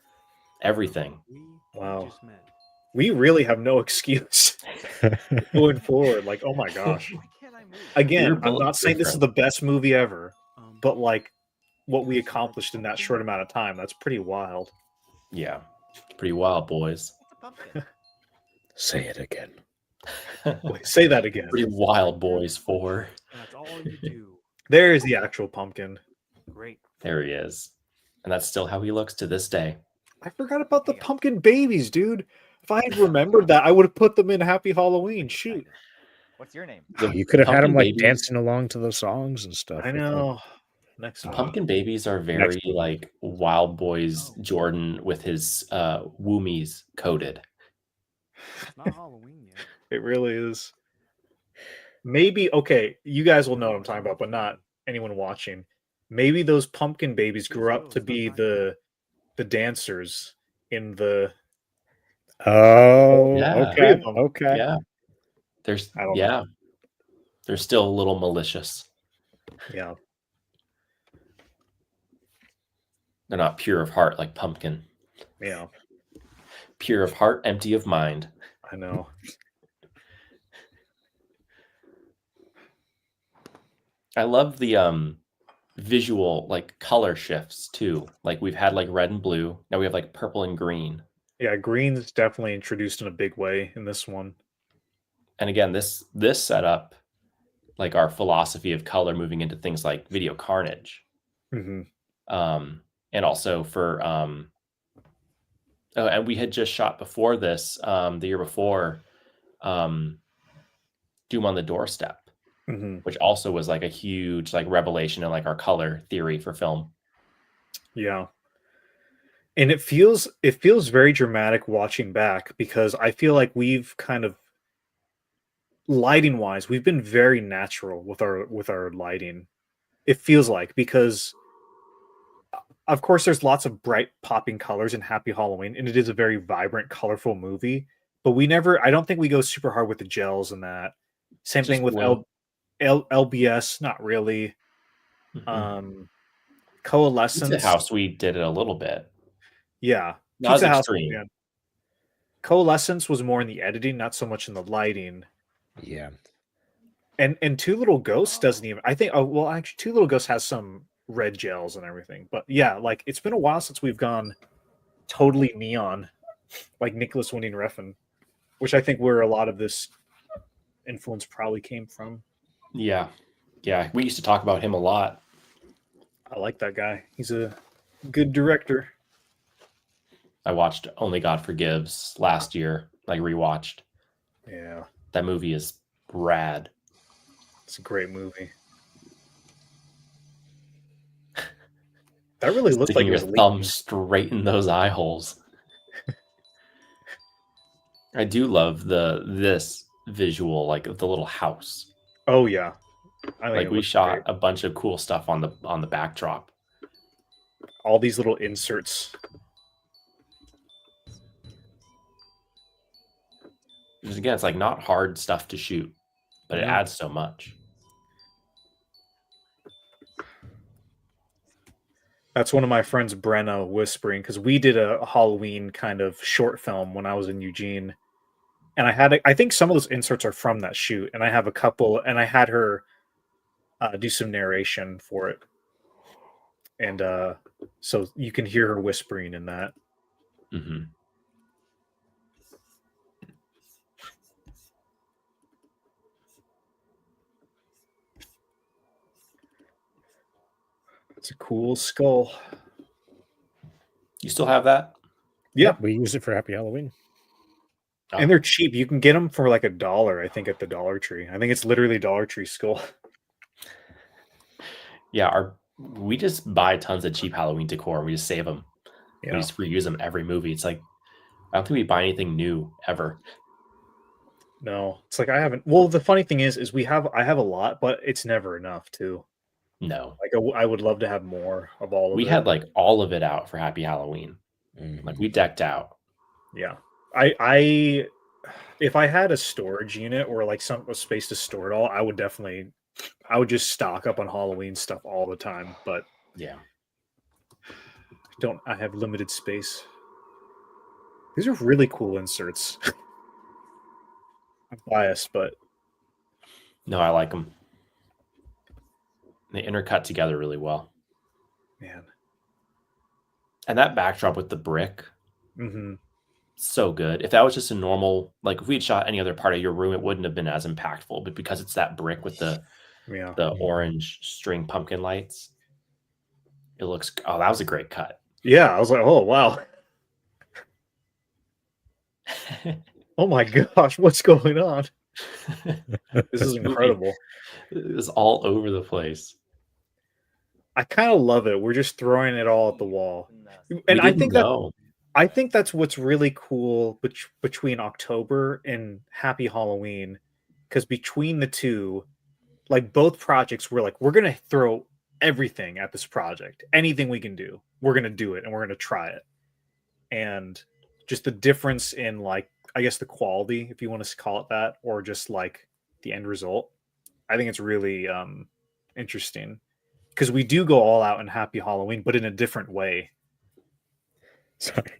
Everything. Wow. Just met. We really have no excuse going forward. Like, oh my gosh. Why can't I move? Again, You're I'm built not saying this is different. the best movie ever, but like what we Yes, you like accomplished in that pumpkin? short amount of time, that's pretty wild. Yeah. Pretty wild, boys. It's a pumpkin. Say it again. Wait, say that again. Pretty wild, boys. 4. And that's all you do. There is the actual pumpkin. Great. There he is. And that's still how he looks to this day. I forgot about the pumpkin babies, dude. If I had remembered that, I would have put them in Happy Halloween. Shoot. What's your name? The You could have had pumpkin him like babies- dancing along to the songs and stuff. I know. Next The one. pumpkin babies are very Next one. like Wild Boys Jordan with his woomies coated. It's not Halloween yet. It really is. Maybe, okay, you guys will know what I'm talking about, but not anyone watching. Maybe those pumpkin babies grew up to be the dancers in the Oh, Yeah. okay. them. Okay. Yeah. There's I don't know. They're still a little malicious. Yeah. They're not pure of heart like pumpkin. Yeah. Pure of heart, empty of mind. I know. I love the visual like color shifts too. Like we've had like red and blue. Now we have like purple and green. Yeah, green's definitely introduced in a big way in this one. And again, this setup, like our philosophy of color moving into things like video carnage. Mm-hmm. And also for and we had just shot before this, the year before, Doom on the Doorstep, Mm-hmm. which also was like a huge like revelation in like our color theory for film. Yeah. And it feels very dramatic watching back, because I feel like we've kind of, lighting wise, we've been very natural with our lighting. It feels like, because of course there's lots of bright popping colors in Happy Halloween, and it is a very vibrant, colorful movie, but I don't think we go super hard with the gels and that. Same Just thing with blue. LBS, not really. Mhm. Coalescence. Pizza House, we did it a little bit. Yeah. Not as Pizza House, extreme. yeah. Coalescence was more in the editing, not so much in the lighting. Yeah. And Two Little Ghosts doesn't even, I think, actually Two Little Ghosts has some red gels and everything. But yeah, like it's been a while since we've gone totally neon, like Nicholas Winding Refn, which I think where a lot of this influence probably came from. Yeah. Yeah. We used to talk about him a lot. I like that guy. He's a good director. I watched Only God Forgives last year, like rewatched. Yeah, That movie is rad. it's a great movie. That really looked Sticking like it was your leaking. thumb straight in those eye holes. I do love this visual, like of the little house. Oh yeah, I think Like it we looks shot great. a bunch of cool stuff on the backdrop. All these little inserts. Because again, it's like not hard stuff to shoot, but it No. adds so much. That's one of my friends, Brenna, whispering, because we did a Halloween kind of short film when I was in Eugene, and I think some of those inserts are from that shoot, and I have a couple, and I had her do some narration for it, and so you can hear her whispering in that. Mm-hmm. It's a cool skull. You still have that? Yeah, We use it for Happy Halloween. And they're cheap. You can get them for like $1, I think, at the Dollar Tree. I think it's literally Dollar Tree Skull. Yeah, we just buy tons of cheap Halloween decor and we just save them. Yeah. We just reuse them every movie. It's like, I don't think we buy anything new ever. No, it's like I haven't. Well, the funny thing is I have a lot, but it's never enough too. No. Like I would love to have more of all of We it. had like all of it out for Happy Halloween. Like we decked out. Yeah. I if I had a storage unit or like a space to store it all, I would just stock up on Halloween stuff all the time, but Yeah. I have limited space. These are really cool inserts. I'm biased, but No, I like them. They intercut together really well. man. And that backdrop with the brick, Mm-hmm. so good. If that was just a normal, like if we had shot any other part of your room, it wouldn't have been as impactful. But because it's that brick with the orange string pumpkin lights, it looks. Oh, that was a great cut. Yeah, I was like, oh wow. Oh my gosh, what's going on? This is incredible. It was all over the place. I kind of love it. We're just throwing it all at the wall. No. And I think that's what's really cool between October and Happy Halloween, because between the two, like both projects, we're gonna throw everything at this project. Anything we can do, we're gonna do it, and we're gonna try it. And just the difference in, like, I guess the quality, if you want to call it that, or just like the end result, I think it's really interesting, because we do go all out in Happy Halloween, but in a different way. Sorry.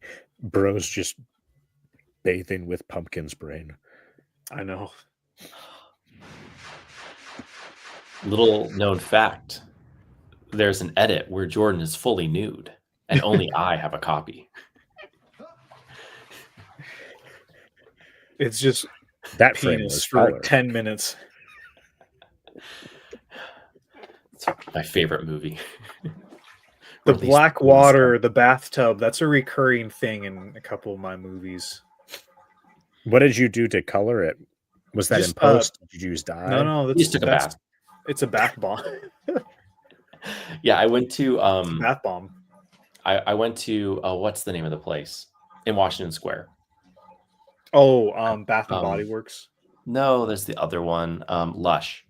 Bro's just bathing with Pumpkin's brain. I know. Little known fact: there's an edit where Jordan is fully nude, and only I have a copy. It's just That frame penis was for color. 10 minutes. It's my favorite movie. The Or at least black one water, the bathtub, that's a recurring thing in a couple of my movies. What did you do to color it? Was that in Just, post? Did you use dye? No, You just took a bath. It's a bath bomb. Yeah, I went to Bath bomb. I went to what's the name of the place in Washington Square? Oh, Bath and Body Works. No, there's the other one, Lush.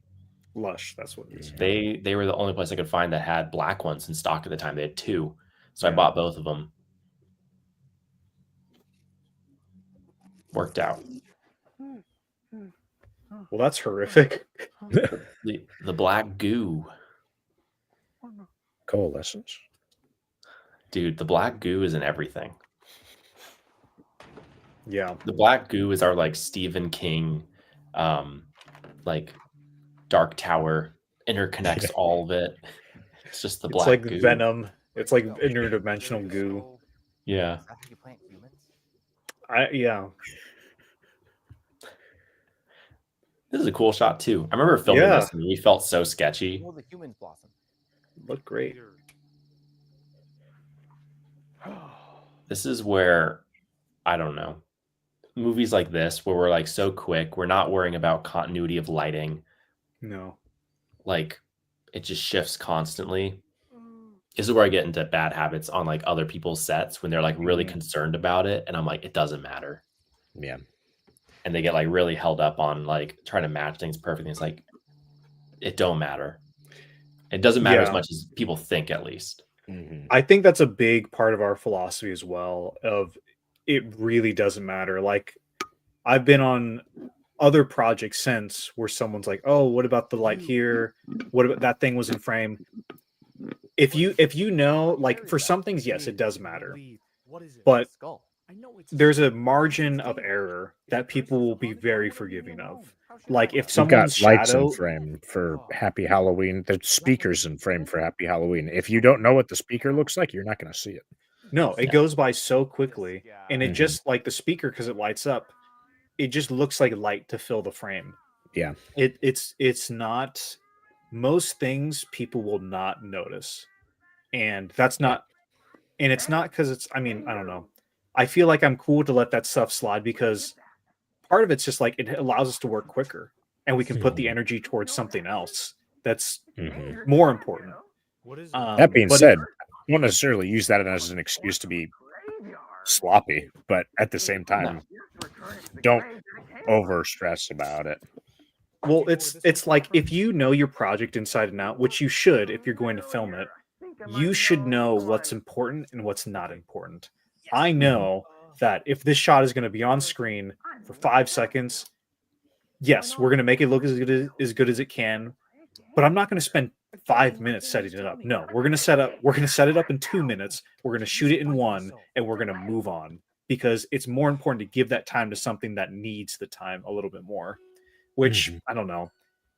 Lush, that's what it is. They were the only place I could find that had black ones in stock at the time. They had two, so I Yeah. bought both of them. Worked out. Well, that's horrific. The black goo, Coalescence. dude. The black goo is in everything. Yeah. The black goo is our like Stephen King, like Dark Tower interconnects all of it. It's just the It's black like goo. Venom. It's like interdimensional goo. Yeah. Is that how you plant humans? Yeah. This is a cool shot too. I remember filming Yeah. this and we felt so sketchy. Will the humans blossom? Look great. This is where, I don't know, movies like this where we're like so quick, we're not worrying about continuity of lighting. No. Like it just shifts constantly. This is where I get into bad habits on like other people's sets when they're like really concerned about it. And I'm like, it doesn't matter. Yeah. And they get like really held up on like trying to match things perfectly. It's like, it don't matter. It doesn't matter as Yeah. much as people think, at least. Mhm. I think that's a big part of our philosophy as well, of it really doesn't matter. Like, I've been on other projects since where someone's like, oh, what about the light here? What about that thing was in frame? If you know, like, for some things, yes, it does matter. What is it? But Skull. I know it's there's a margin of error that people will be very forgiving of. Like, if We've someone's got lights shadow, in frame for Happy Halloween. The speakers in frame for Happy Halloween. If you don't know what the speaker looks like, you're not going to see it. no, it goes by so quickly, and it Mhm. just, like, the speaker, because it lights up, it just looks like light to fill the frame. Yeah. It's not, most things people will not notice, and that's not, and it's not because it's, I mean, I don't know, I feel like I'm cool to let that stuff slide because part of it's just like it allows us to work quicker, and we can put the energy towards something else that's Mhm. more important. What is it? That being But said, I won't necessarily use that as an excuse to be sloppy, but at the same time, don't over stress about it. well, it's like if you know your project inside and out, which you should if you're going to film it, you should know what's important and what's not important. I know that if this shot is going to be on screen for 5 seconds, yes, we're going to make it look as good as it can, but I'm not going to spend 5 minutes setting it up. No, we're going to set it up in 2 minutes. We're going to shoot it in one, and we're going to move on because it's more important to give that time to something that needs the time a little bit more. Which I don't know.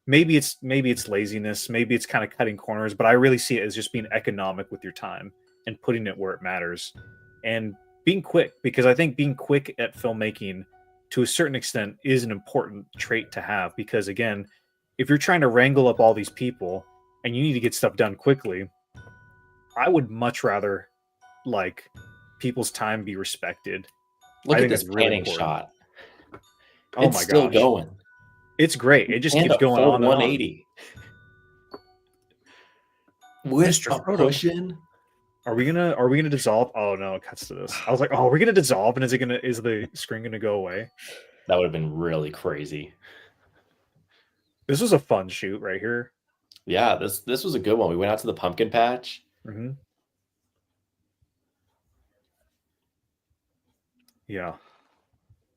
Maybe it's laziness. Maybe it's kind of cutting corners. But I really see it as just being economic with your time and putting it where it matters, and being quick. Because I think being quick at filmmaking, to a certain extent, is an important trait to have. Because again, if you're trying to wrangle up all these people and you need to get stuff done quickly, I would much rather like people's time be respected. Look I at think this that's really panning important. shot. Oh It's my still gosh. going. It's great. It just And keeps a going full on and on. 180. With Mr. a Frodo. push-in. Are we gonna dissolve? Oh no, it cuts to this. I was like, oh, are we gonna dissolve? And is the screen gonna go away? That would have been really crazy. This was a fun shoot right here. Yeah, this was a good one. We went out to the pumpkin patch. Mm-hmm. Yeah.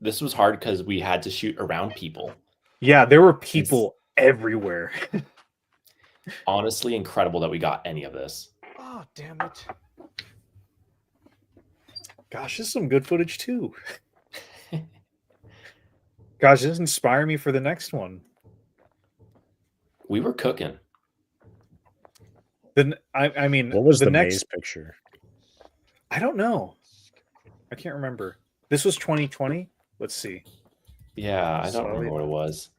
This was hard because we had to shoot around people. Yeah, there were people everywhere. Honestly, incredible that we got any of this. Oh, damn it. Gosh, this is some good footage too. Gosh, this inspired me for the next one. We were cooking. Then I mean, What was the next maze picture? I don't know. I can't remember. This was 2020. Let's see. Yeah, I don't Solid. remember what it was.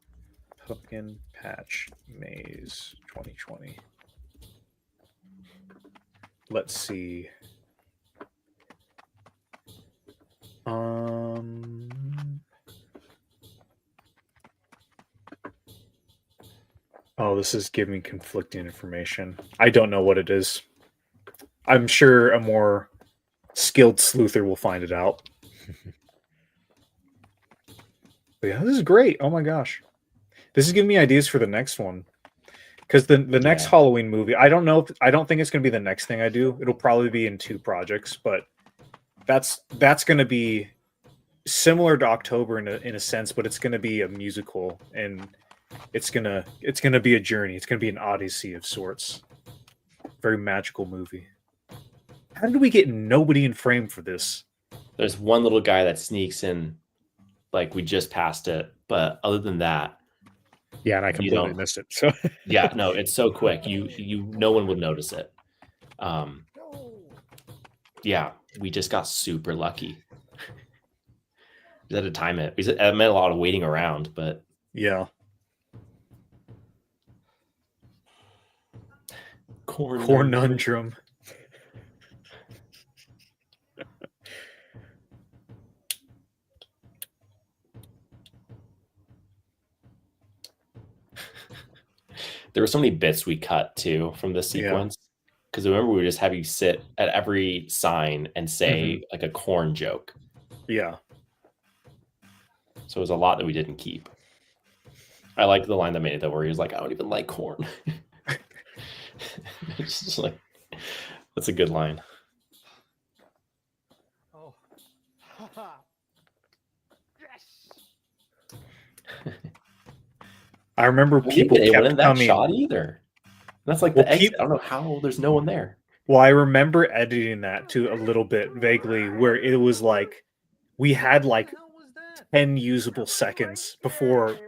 Pumpkin Patch Maze 2020. Let's see. Oh, this is giving conflicting information. I don't know what it is. I'm sure a more skilled sleuther will find it out. But yeah, this is great. Oh my gosh. This is giving me ideas for the next one. Because the next Halloween movie, I don't think it's gonna be the next thing I do. It'll probably be in 2 projects, but that's gonna be similar to October in a sense, but it's gonna be a musical, and it's gonna be a journey. It's gonna be an odyssey of sorts. Very magical movie. How did we get nobody in frame for this? There's one little guy that sneaks in, like we just passed it, but other than that, Yeah, and I completely missed it. So yeah, no, it's so quick. You no one would notice it. Yeah, we just got super lucky. We had to time it. It meant a lot of waiting around, but yeah. Cornundrum. There were so many bits we cut too from this sequence. Because remember, we would just have you sit at every sign and say like a corn joke. Yeah. So it was a lot that we didn't keep. I like the line that made it though, where he was like, "I don't even like corn." It's just like, that's a good line. Oh. Yes. I remember people It kept wasn't that coming. shot either. That's like the exit. I don't know how there's no one there. Well, I remember editing that to a little bit vaguely, where it was like we had like 10 usable seconds before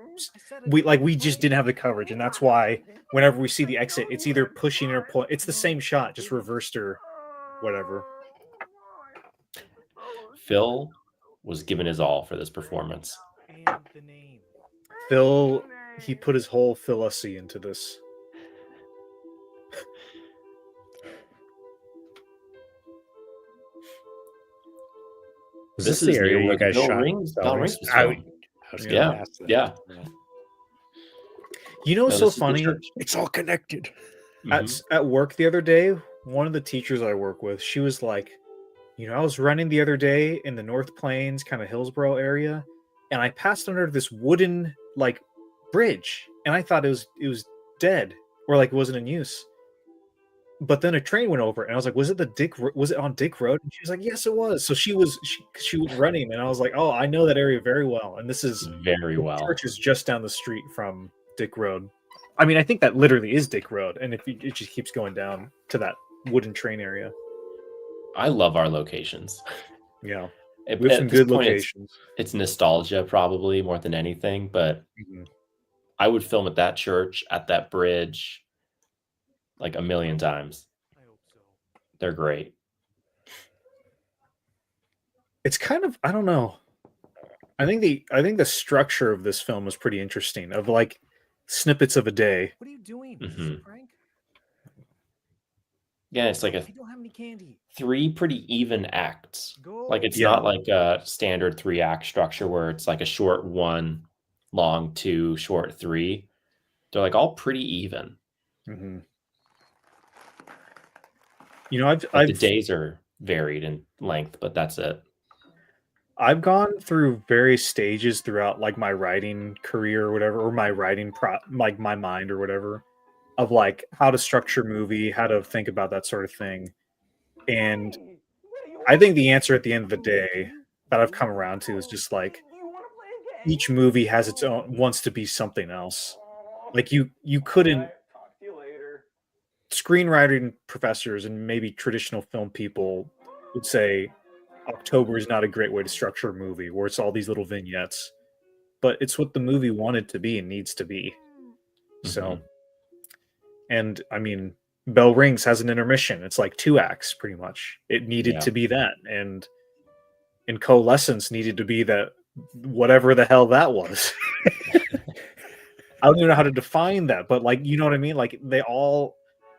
we just didn't have the coverage, and that's why whenever we see the exit, it's either pushing or pulling. It's the same shot, just reversed or whatever. Phil was giving his all for this performance. And the name. Phil, he put his whole Philosophy into this. Is This this the is area near you where guys Bell shot? Rings was I, filmed. I was Yeah. gonna Yeah, ask that. yeah. You know, No, what's so this is the funny. church. It's all connected. Mhm. At work the other day, one of the teachers I work with, she was like, I was running the other day in the North Plains, kind of Hillsboro area, and I passed under this wooden like bridge, and I thought it was dead or like it wasn't in use. But then a train went over, and I was like, "Was it was it on Dick Road?" And she was like, "Yes, it was." So she was running, and I was like, "Oh, I know that area very well." And this is Very the well. church is just down the street from Dick Road. I mean, I think that literally is Dick Road, and it just keeps going down to that wooden train area. I love our locations. Yeah, At, we have at some this good point, locations. it's nostalgia probably more than anything, but Mhm. I would film at that church, at that bridge, like a million times. I hope so. They're great. It's kind of, I don't know. I think the structure of this film was pretty interesting. Of like snippets of a day. What are you doing? Is this a Mhm. prank? Yeah, it's like I don't have any candy. 3 pretty even acts. Go. Like it's Yeah. not like a standard 3-act structure where it's like a short 1, long 2, short 3. They're like all pretty even. Mhm. I've Like the days are varied in length, but that's it. I've gone through various stages throughout like my writing career or whatever, or my writing like my mind or whatever, of like how to structure movie, how to think about that sort of thing. And I think the answer at the end of the day that I've come around to is just like each movie has its own wants to be something else. Like you couldn't screenwriting professors and maybe traditional film people would say October is not a great way to structure a movie where it's all these little vignettes, but it's what the movie wanted to be and needs to be. So, Mhm. and I mean, Bell Rings has an intermission. It's like 2 acts pretty much. It needed Yeah. to be that. And Coalescence needed to be that, whatever the hell that was. I don't even know how to define that, but like, you know what I mean? Like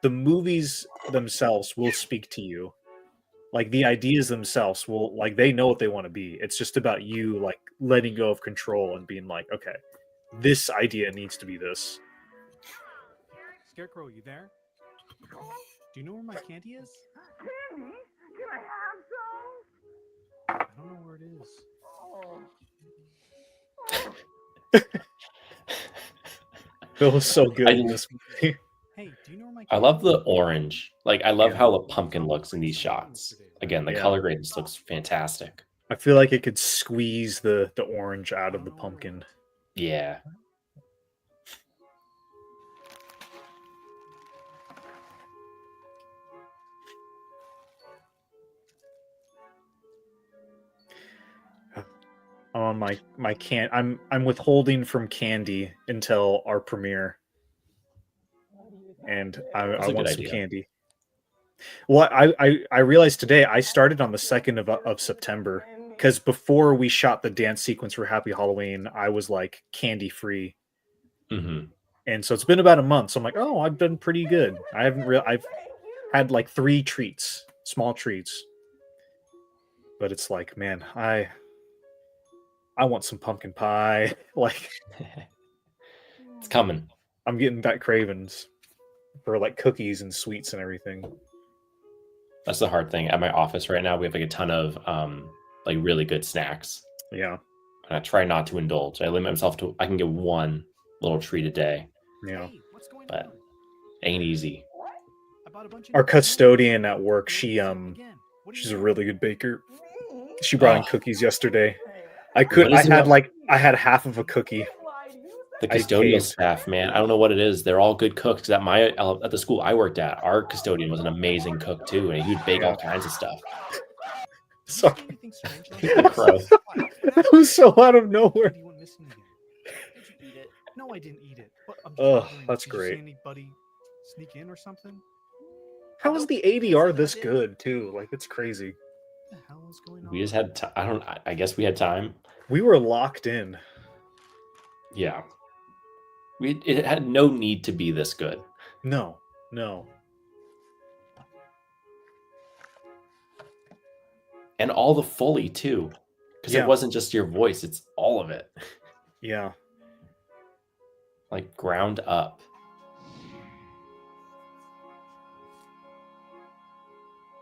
the movies themselves will speak to you. Like the ideas themselves will, like, they know what they want to be. It's just about you like letting go of control and being like, okay, this idea needs to be this. Scarecrow, you there? Do you know where my candy is? Candy? Can I have some? I don't know where it is. Phil was so good I- in this movie. Hey, do you know where my I candy love is? the orange. Like I love Yeah. how the pumpkin looks in these shots. Again, the Yeah. color grade just looks fantastic. I feel like it could squeeze the orange out of the pumpkin. Yeah. On my can I'm withholding from candy until our premiere. And I That's a want good some idea. candy. Well, I realized today I started on the 2nd of September, because before we shot the dance sequence for Happy Halloween, I was like candy free, Hmm. and so it's been about a month. So I'm like, oh, I've done pretty good. I've had like 3 treats, small treats, but it's like, man, I want some pumpkin pie. Like It's coming. I'm getting that cravings for like cookies and sweets and everything. That's the hard thing. At my office right now, we have like a ton of like really good snacks. Yeah, And I try not to indulge. I limit myself to I can get 1 little treat a day. yeah. Hey, what's going But- on? Ain't easy. I bought a bunch of Our new candy. custodian at work, You she want some again? What do you she's a want? really good baker. She brought in Oh. cookies yesterday. I What is it I had half of a cookie. The I custodial caved. staff, man, I don't know what it is. They're all good cooks. At the school I worked at, our custodian was an amazing cook too, and he would bake all kinds of stuff. Did you Sorry. say anything strange like The that? crow. What? That was so out of nowhere. Candy went missing again. Did you eat it? No, I didn't eat it. But I'm just Ugh, wondering, that's did you great. see anybody sneak in or something? How is the ADR this good too? Like, it's crazy. What the hell is going on? We just had I guess we had time. We were locked in. Yeah. It had no need to be this good. No, no. And all the Foley too. Because Yeah. it wasn't just your voice, it's all of it. Yeah. Like ground up.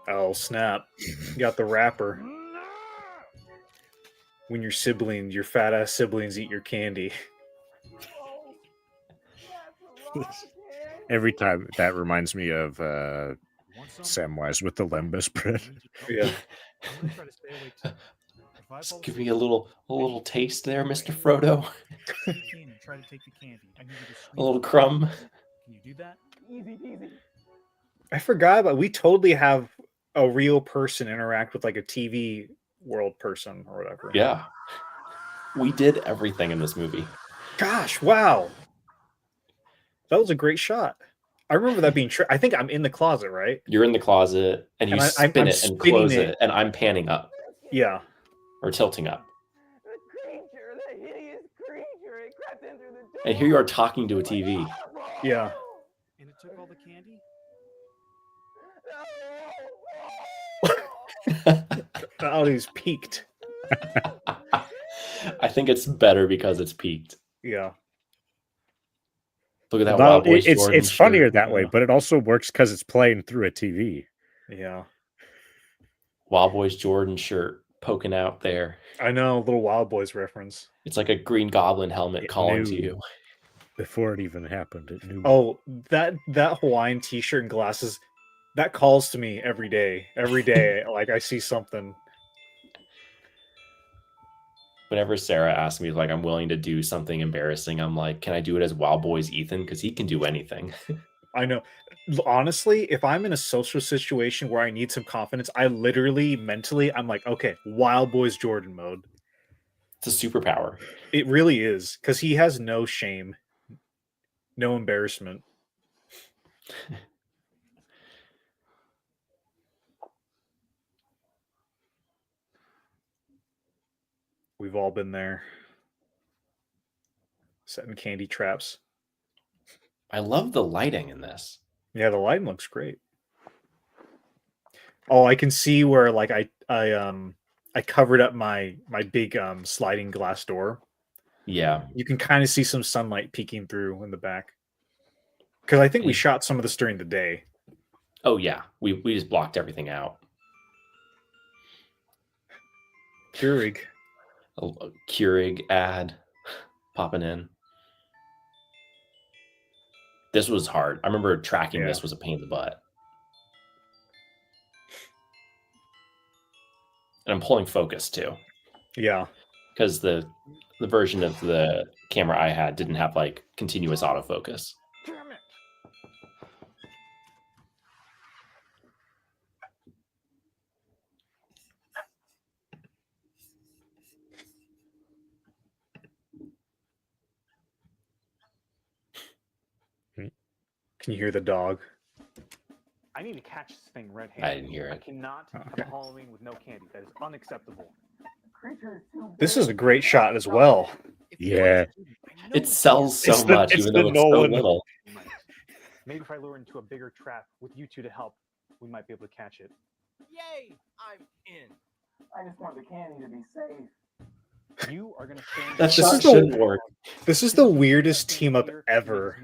Oh snap! You got the wrapper. When your siblings, your fat ass siblings, eat your candy. Every time that reminds me of Want some? Samwise with the lembas bread. I need your help. Yeah. I'm gonna try to stay awake too. If I fall Just give me asleep, a little taste there, Mr. Frodo. sneak in and try to take the candy. I need you to A scream little for me. crumb. Can you do that? Easy peasy. I forgot about. We totally have a real person interact with like a TV world person or whatever. Yeah. We did everything in this movie. Gosh, wow. That was a great shot. I remember that being true. I think I'm in the closet, right? You're in the closet and you And spin I'm it and spinning close it. it, and I'm panning up Yeah. or tilting up. The creature, the hideous creature, it crept in through the door. And here you are talking to a TV. Yeah. And it took all the candy? The audio's peaked. I think it's better because it's peaked. Yeah. Look at that No, Wild Boys it's Jordan funnier shirt. that way, but it also works because it's playing through a TV. Yeah. Wild Boys Jordan shirt poking out there. I know, a little Wild Boys reference. It's like a Green Goblin helmet It calling to knew. you. Before it even happened, it knew. Oh, that Hawaiian t-shirt and glasses, that calls to me every day. Every day, like I see something. Whenever Sarah asks me, like, I'm willing to do something embarrassing, I'm like, can I do it as Wild Boys Ethan? Because he can do anything. I know. Honestly, if I'm in a social situation where I need some confidence, I literally mentally, I'm like, okay, Wild Boys Jordan mode. It's a superpower. It really is, because he has no shame, no embarrassment. We've all been there. Setting candy traps. I love the lighting in this. Yeah, the lighting looks great. Oh, I can see where like I covered up my big sliding glass door. Yeah. You can kind of see some sunlight peeking through in the back. Because I think we Hey. shot some of this during the day. Oh, yeah. We just blocked everything out. Keurig. A Keurig ad popping in. This was hard. I remember tracking this was a pain in the butt. And I'm pulling focus too. Yeah. Because the version of the camera I had didn't have like continuous autofocus. Damn it. Can you hear the dog? I need to catch this thing red-handed. I didn't hear I it. cannot have Okay. a Halloween with no candy. That is unacceptable. This is a great shot as well. Yeah. It sells so It's the- much, it's even the though it's Nolan. so little. Maybe if I lure it into a bigger trap with you two to help, we might be able to catch it. Yay! I'm in. I just want the candy to be safe. You are going to stand. That This shot is the- shouldn't work. This is the weirdest team up ever.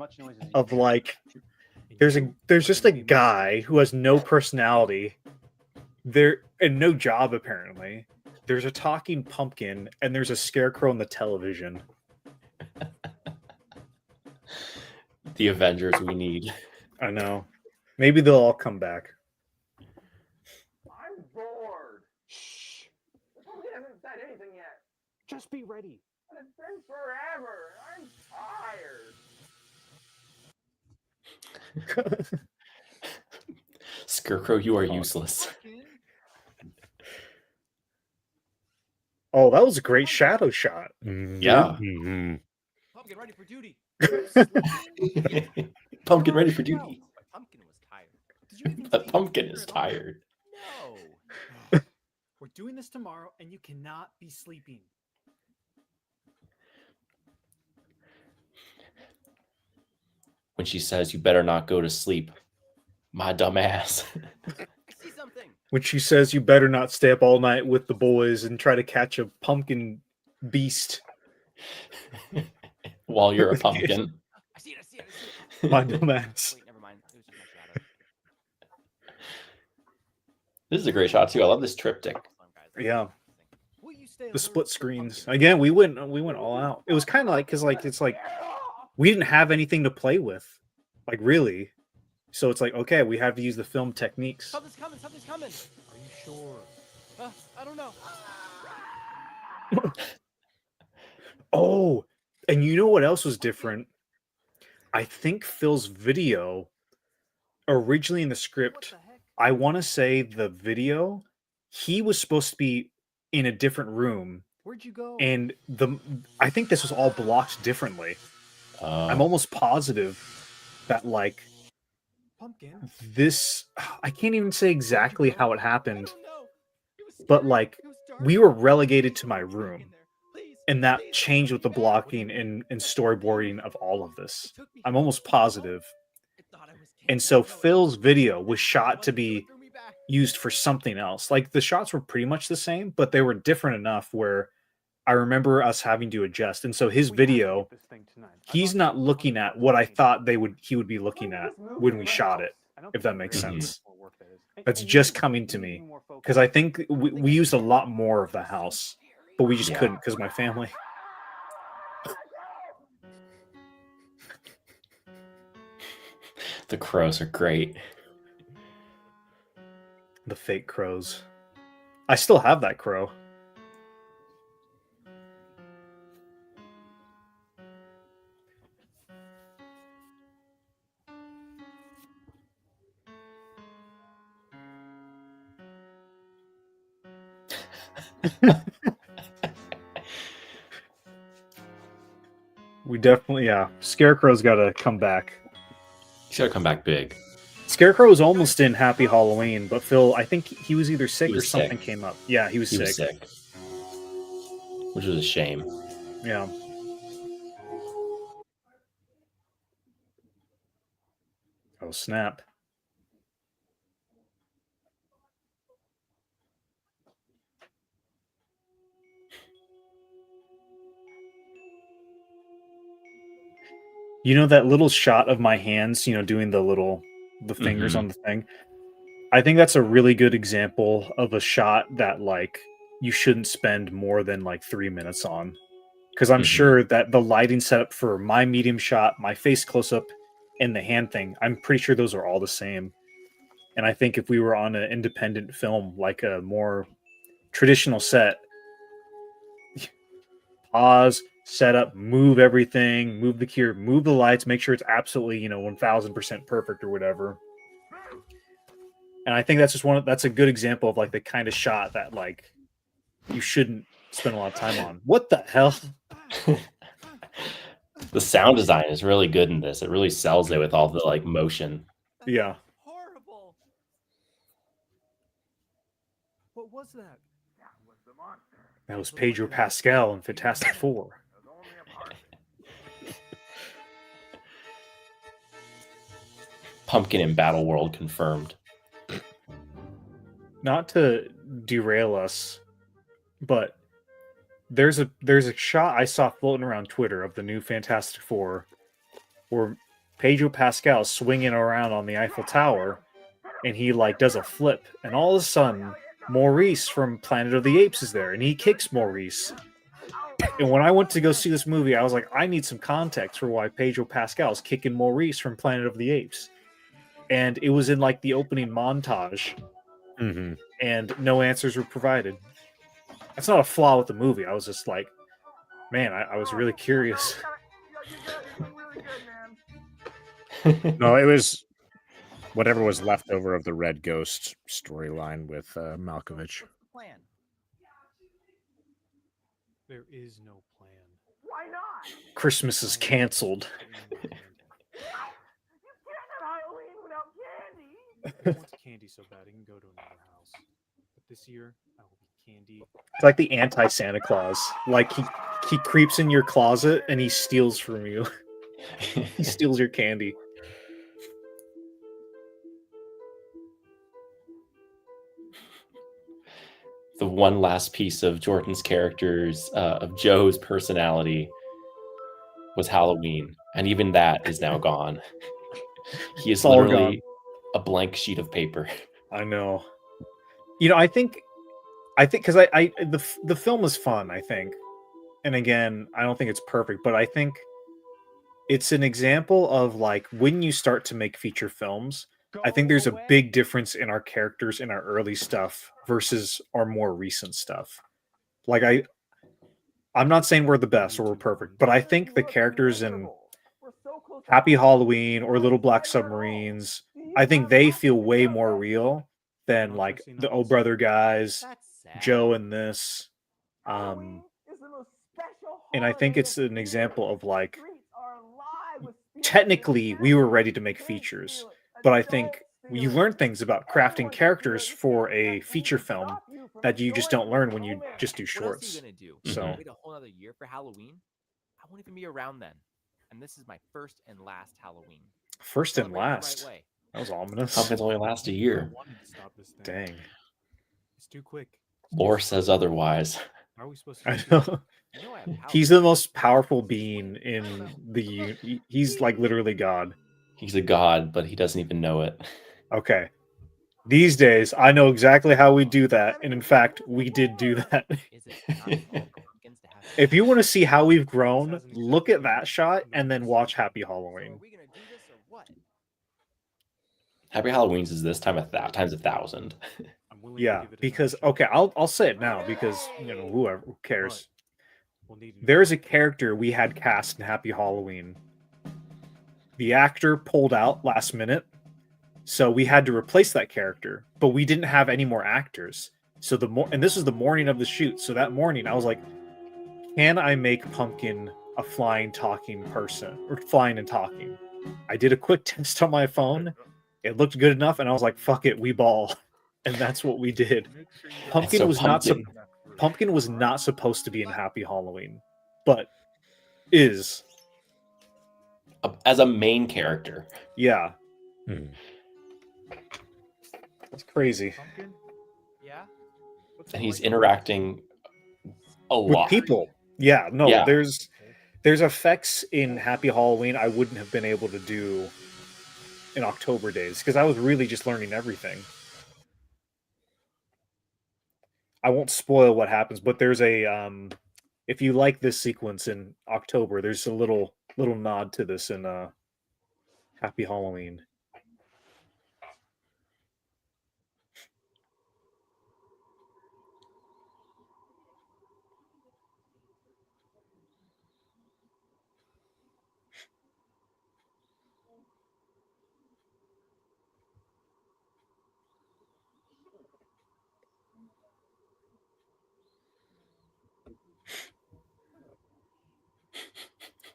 Of like, there's just a guy who has no personality. And no job apparently. There's a talking pumpkin and there's a scarecrow on the television. The Avengers we need. I know. Maybe they'll all come back. I'm bored. Shh. The pumpkin hasn't said anything yet. Just be ready. But it's been forever. I'm tired. Scarecrow, you are useless. Oh, that was a great shadow shot. Yeah. Mhm. Pumpkin ready for duty. Pumpkin ready for duty. My pumpkin was tired. Did you even The see pumpkin Peter is at all? tired. No. We're doing this tomorrow, and you cannot be sleeping. When she says, you better not go to sleep. My dumb ass. I see something. When she says you better not stay up all night with the boys and try to catch a pumpkin beast While you're a pumpkin. I see it. I see it. I see it. My dumbass. Wait, never mind. It was just my shadow. This is a great shot too. I love this triptych. Yeah. Will you stay The alert split for screens. pumpkin? Again, we went all out. It was kind of like, because like it's like we didn't have anything to play with, like really. So it's like, okay, we have to use the film techniques. Something's coming. Something's coming. Are you sure? I don't know. Oh, and you know what else was different? I think Phil's video originally in the What script, the heck? I want to say the video, he was supposed to be in a different room, Where'd you go? and I think this was all blocked differently. I'm Oh, almost positive that like Pumpkin. this, I can't even say exactly how it I happened, don't know. It was but scary. like It was dark. we were relegated to my Get back room, in there. Please, and that please, changed with the let me back. blocking and storyboarding of all of this. It took me I'm here. almost positive. I thought I was And Candy. so No, it Phil's wasn't. video was It shot to wasn't, so it be threw me back. used for something else. Like the shots were pretty much the same, but they were different enough where I remember us having to adjust. And so his We have to video, get this thing tonight. I he's thought not you were looking talking at about what I something. thought he would be looking at when we shot it, I don't if think that you makes realize sense. how much more work that is. And- That's and you just do. coming You to need me be more focused. because I think we used a lot more of the house, but we just Yeah. couldn't because my family. the crows are great. The fake crows. I still have that crow. We definitely, yeah. Scarecrow's got to come back. He's got to come back big. Scarecrow was almost in Happy Halloween, but Phil, I think he was either sick He or was something sick. came up. Yeah, he was He sick. was sick, which was a shame. Yeah. Oh, snap. You know that little shot of my hands, doing the fingers Mhm. on the thing? I think that's a really good example of a shot that like you shouldn't spend more than like 3 minutes on. Because I'm Mhm. sure that the lighting setup for my medium shot, my face close up, and the hand thing, I'm pretty sure those are all the same. And I think if we were on an independent film, like a more traditional set, pause, set up, move everything, move the gear, move the lights, make sure it's absolutely, 1000% perfect or whatever. And I think that's just that's a good example of like the kind of shot that like you shouldn't spend a lot of time on. What the hell? The sound design is really good in this. It really sells it with all the like motion. That's Yeah. horrible. What was that? That was the monster. That was Pedro Pascal in Fantastic Four. It was only a part of it. Pumpkin in Battle World confirmed. Not to derail us, but there's a shot I saw floating around Twitter of the new Fantastic Four where Pedro Pascal is swinging around on the Eiffel Tower and he like does a flip, and all of a sudden Maurice from Planet of the Apes is there and he kicks Maurice. And when I went to go see this movie, I was like, I need some context for why Pedro Pascal is kicking Maurice from Planet of the Apes. And it was in like the opening montage, Mm-hmm. and no answers were provided. That's not a flaw with the movie. I was just like, man, I was really curious. You're doing really good, man. No, it was whatever was left over of the Red Ghost storyline with Malkovich. What's the plan? There is no plan. Why not? Christmas is canceled. You can't have Halloween without candy. He wants candy so bad he can go to another house. But this year, I will be candy. It's like the anti-Santa Claus. Like he creeps in your closet and he steals from you. He steals your candy. the one last piece of Jordan's character's of Joe's personality was Halloween, and even that is now gone. He is It's all literally gone. a blank sheet of paper. I know. You know, I think because the film is fun, I think. And again, I don't think it's perfect, but I think it's an example of like when you start to make feature films, I think there's a big difference in our characters in our early stuff versus our more recent stuff. Like I'm not saying we're the best or we're perfect, but I think the characters in Happy Halloween or Little Black Submarines, I think they feel way more real than like the Oh Brother guys, That's sad. Joe in this. And I think it's an example of like technically we were ready to make features, but I think you learn things about crafting characters for a feature film that you just don't learn when you just do What else are shorts. you gonna do? So Wait a whole other year for Halloween? I won't even be around then. And this is my first and last Halloween. first and Celebrate it the last. right way. That was How ominous. can it only last a I year? wanted to stop this thing. Dang. It's too quick. Lore says otherwise. How are we supposed to I do this? know. You know I have powers. He's the most powerful being in the. He's like literally God. He's a god, but he doesn't even know it. Okay. These days, I know exactly how we do that, and in fact, we did do that. Is it not involve pumpkins to have If you want to see how we've grown, look at that shot and then watch Happy So are Halloween. we gonna do this or what? Happy Halloween's is this time times 1,000. I'm willing to Yeah, give it because another shot, I'll say it now because you know who cares. but we'll need There's a character we had cast in Happy Halloween. The actor pulled out last minute, so we had to replace that character, but we didn't have any more actors. So and this is the morning of the shoot. So that morning, I was like, "Can I make Pumpkin a flying, talking person or flying and talking?" I did a quick test on my phone. It looked good enough, and I was like, "Fuck it, we ball," and that's what we did. Pumpkin so was Pumpkin was not supposed to be in Happy Halloween, but is. As a main character. Yeah. Hmm. That's crazy. Pumpkin? Yeah? What's And it he's like? interacting a With lot. people. Yeah, no, Yeah. there's effects in Happy Halloween I wouldn't have been able to do in October days because I was really just learning everything. I won't spoil what happens, but there's a if you like this sequence in October, there's a little nod to this in Happy Halloween.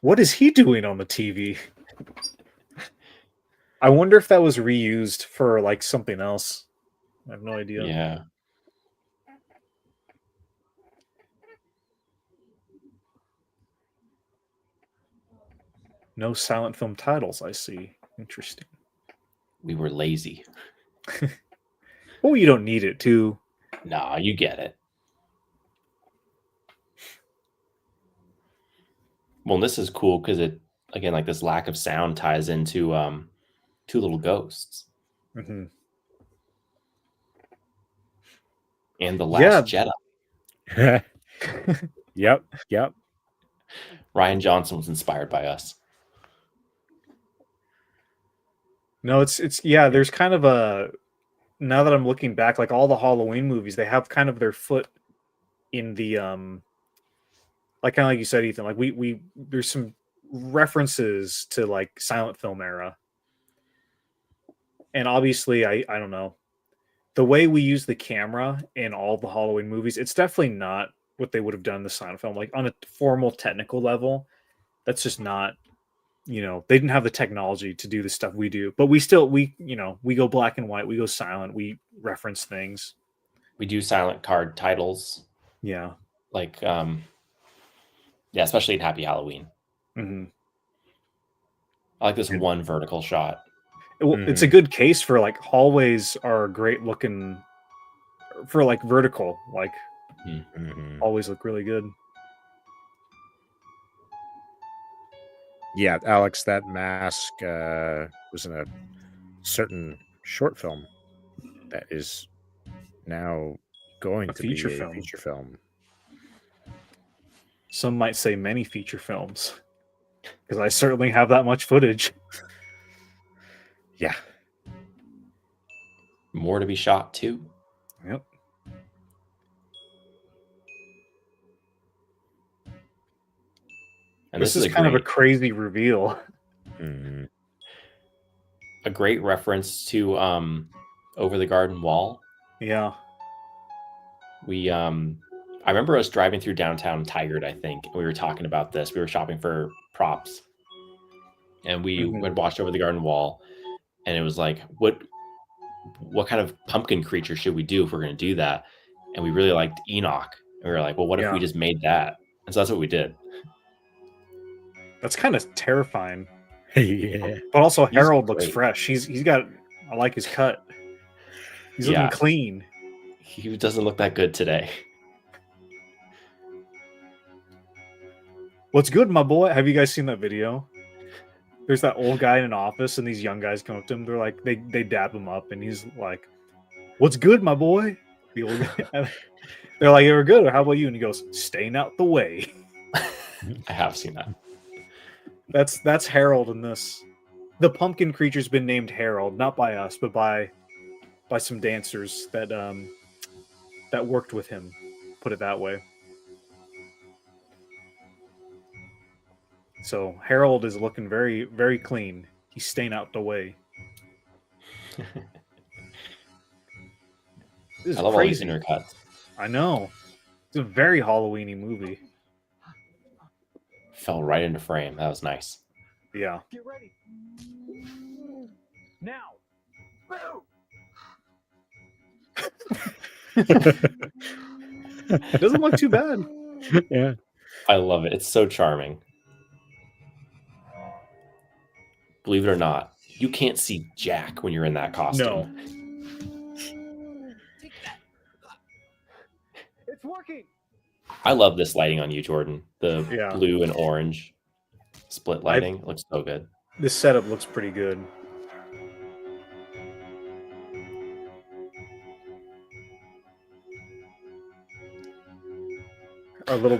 What is he doing on the TV? I wonder if that was reused for like something else. I have no idea. Yeah. No silent film titles, I see. Interesting. We were lazy. Oh, you don't need it to. Nah, you get it. Well, this is cool because it, again, like this lack of sound ties into Two Little Ghosts Mm-hmm. and The Last Jedi. Yep. Ryan Johnson was inspired by us. No, it's yeah, there's kind of a, now that I'm looking back, like all the Halloween movies, they have kind of their foot in the like kind of like you said, Ethan, like we there's some references to like silent film era. And obviously I don't know. The way we use the camera in all the Halloween movies, it's definitely not what they would have done in the silent film. Like on a formal technical level, that's just not, you know, they didn't have the technology to do the stuff we do. But we go black and white, we go silent, we reference things. We do silent card titles. Yeah. Like, yeah, especially in Happy Halloween. Mm-hmm. I like this one vertical shot. Well, it's a good case for like hallways are great looking, for like vertical, like Mhm. always look really good. Yeah, Alex, that mask was in a certain short film that is now going A to be feature a film. feature film. Some might say many feature films, because I certainly have that much footage. Yeah. More to be shot too. Yep. And This this is is kind of a crazy reveal. Mhm. a great reference to Over the Garden Wall. Yeah. We I remember us driving through downtown Tigard, I think, and we were talking about this. We were shopping for props, and we Mhm. had watched Over the Garden Wall, and it was like, what kind of pumpkin creature should we do if we're going to do that? And we really liked Enoch, and we were like, well, what if we Yeah. just made that? And so that's what we did. That's kind of terrifying. Yeah. But also He's Harold looks great. fresh. He's got, I like his cut. He's Yeah. looking clean. He doesn't look that good today. What's good, my boy? Have you guys seen that video? There's that old guy in an office, and these young guys come up to him. They're like, they dab him up, and he's like, "What's good, my boy?" The old guy. They're like, "You're good. How about you?" And he goes, "Staying out the way." I have seen that. That's Harold in this. The pumpkin creature's been named Harold, not by us, but by some dancers that that worked with him. Put it that way. So Harold is looking very, very clean. He's staying out the way. This is I love all these crazy. intercuts. I know. It's a very Halloweeny movie. Fell right into frame. That was nice. Yeah. Get ready. Now. Boo! It doesn't look too bad. Yeah. I love it. It's so charming. Believe it or not, you can't see jack when you're in that costume. No. It's working. I love this lighting on you, Jordan. The Yeah. blue and orange split lighting. It looks so good. This setup looks pretty good.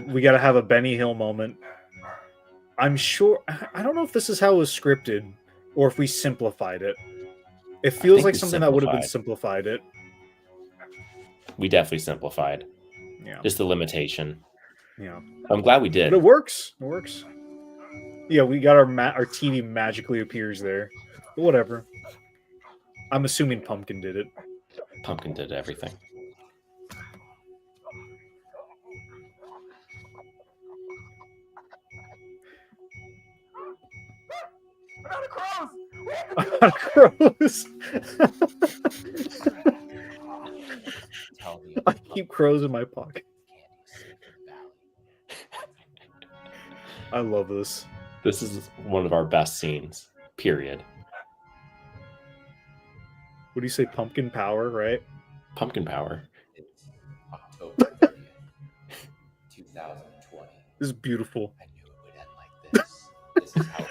We got to have a Benny Hill moment. I'm sure. I don't know if this is how it was scripted or if we simplified it. It feels think like we something that would have been simplified. We definitely simplified. Yeah. Just the limitation. Yeah. I'm glad we did. But it works. It works. Yeah, we got our TV magically appears there. But whatever. I'm assuming Pumpkin did it. Pumpkin did everything. I got a crows! Crows. Tell the I keep crows in my pocket. I love this. This is one of our best scenes, period. What do you say? Pumpkin power, right? Pumpkin power. It's October 30th, 2020. This is beautiful. I knew it would end like this. This is how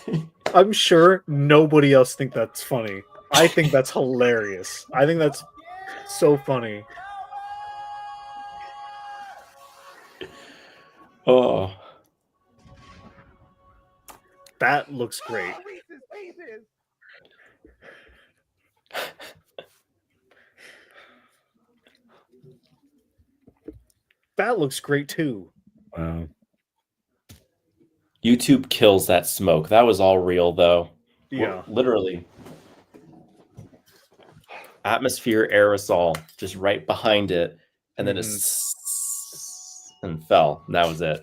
it I'm sure nobody else think that's funny. I think that's hilarious. I think that's so funny. Oh, That looks great. Reese's Pieces! That looks great too. Wow. YouTube kills that smoke. That was all real, though. Yeah. Literally. Atmosphere aerosol just right behind it, and then it and fell. And that was it.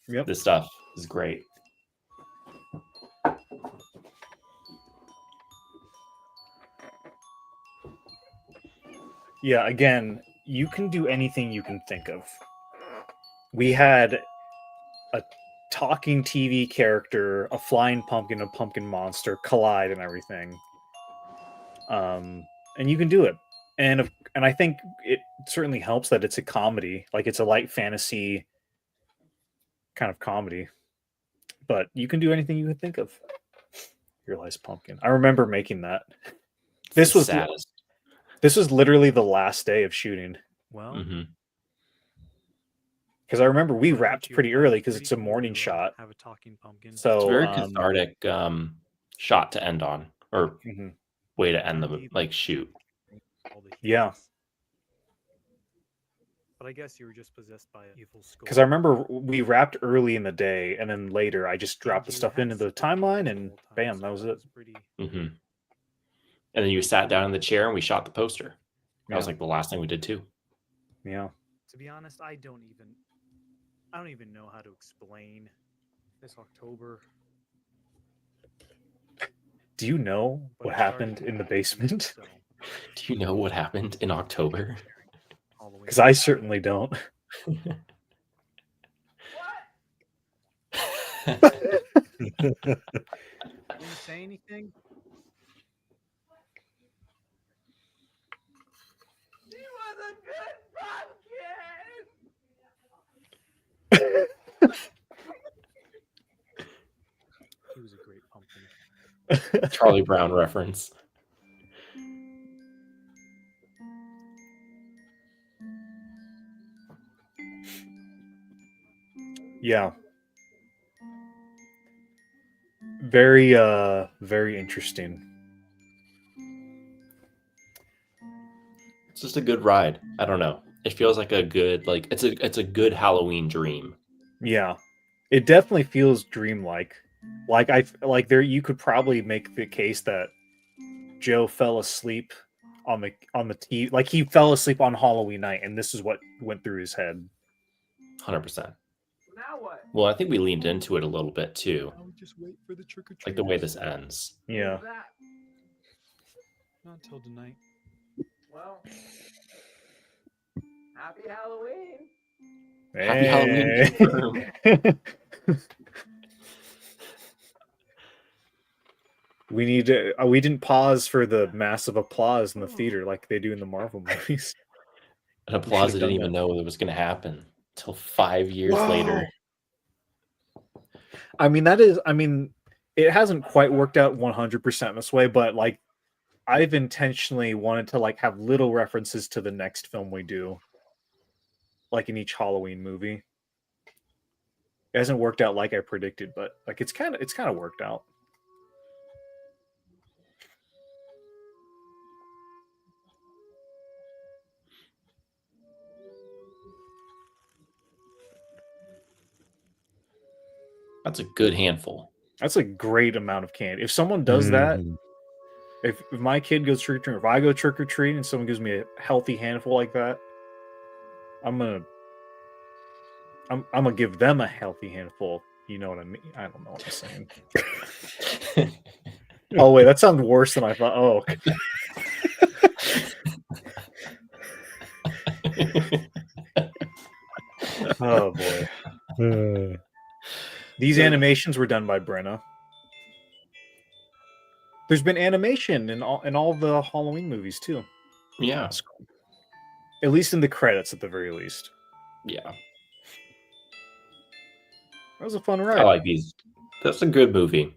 Yep. This stuff is great. Yeah, again, you can do anything you can think of. We had a talking TV character, a flying pumpkin, a pumpkin monster collide and everything. And you can do it. And I think it certainly helps that it's a comedy, like it's a light fantasy kind of comedy. But you can do anything you can think of. Realized pumpkin. I remember making that. It's This the was saddest. This was literally the last day of shooting Well, Mhm. because I remember we I bet wrapped you pretty that's early because pretty it's a cool morning to, shot. have a talking pumpkin. It's So a very cathartic shot to end on, or mhm. way to end the Indeed. shoot. All the Yeah. heathens. But I guess you were just possessed by an evil skull. Because I remember we wrapped early in the day, and then later I just dropped the You stuff had into the sipped on timeline, the and whole time, bam, so that was it. pretty. hmm And then you sat down in the chair and we shot the poster. That was Yeah. like the last thing we did too. Yeah. To be honest, I don't even know how to explain this October. Do you know But what it started happened in the with basement? so Do you know what happened in October? Halloween. Because I certainly don't. Didn't say anything. He was a good pumpkin. He was a great pumpkin. Charlie Brown reference. Yeah. Very interesting. It's just a good ride. I don't know. It feels like a good it's a good Halloween dream. Yeah. It definitely feels dreamlike. Like there you could probably make the case that Joe fell asleep on the TV. Like he fell asleep on Halloween night, and this is what went through his head. 100%. Now what? Well, I think we leaned into it a little bit too. I would just wait for the trick or treat. Like the way this ends. Yeah. Who's that? Not until tonight. Well, happy Halloween. Happy Halloween confirmed. We need to, we didn't pause for the massive applause in the theater like they do in the Marvel movies. And applause should've I didn't done even know it was going to happen until 5 years later. I mean, it hasn't quite worked out 100% this way, but like I've intentionally wanted to like have little references to the next film we do, like in each Halloween movie. It hasn't worked out like I predicted, but like it's kind of worked out. That's a good handful. That's a great amount of candy. If someone does that, if my kid goes trick or treating, if I go trick or treating and someone gives me a healthy handful like that, I'm gonna give them a healthy handful. You know what I mean? I don't know what I'm saying. Oh wait, that sounds worse than I thought. Oh, oh boy. These animations were done by Brenna. There's been animation in all the Halloween movies too. Yeah. At least in the credits, at the very least. Yeah. That was a fun ride. I like these. That's a good movie.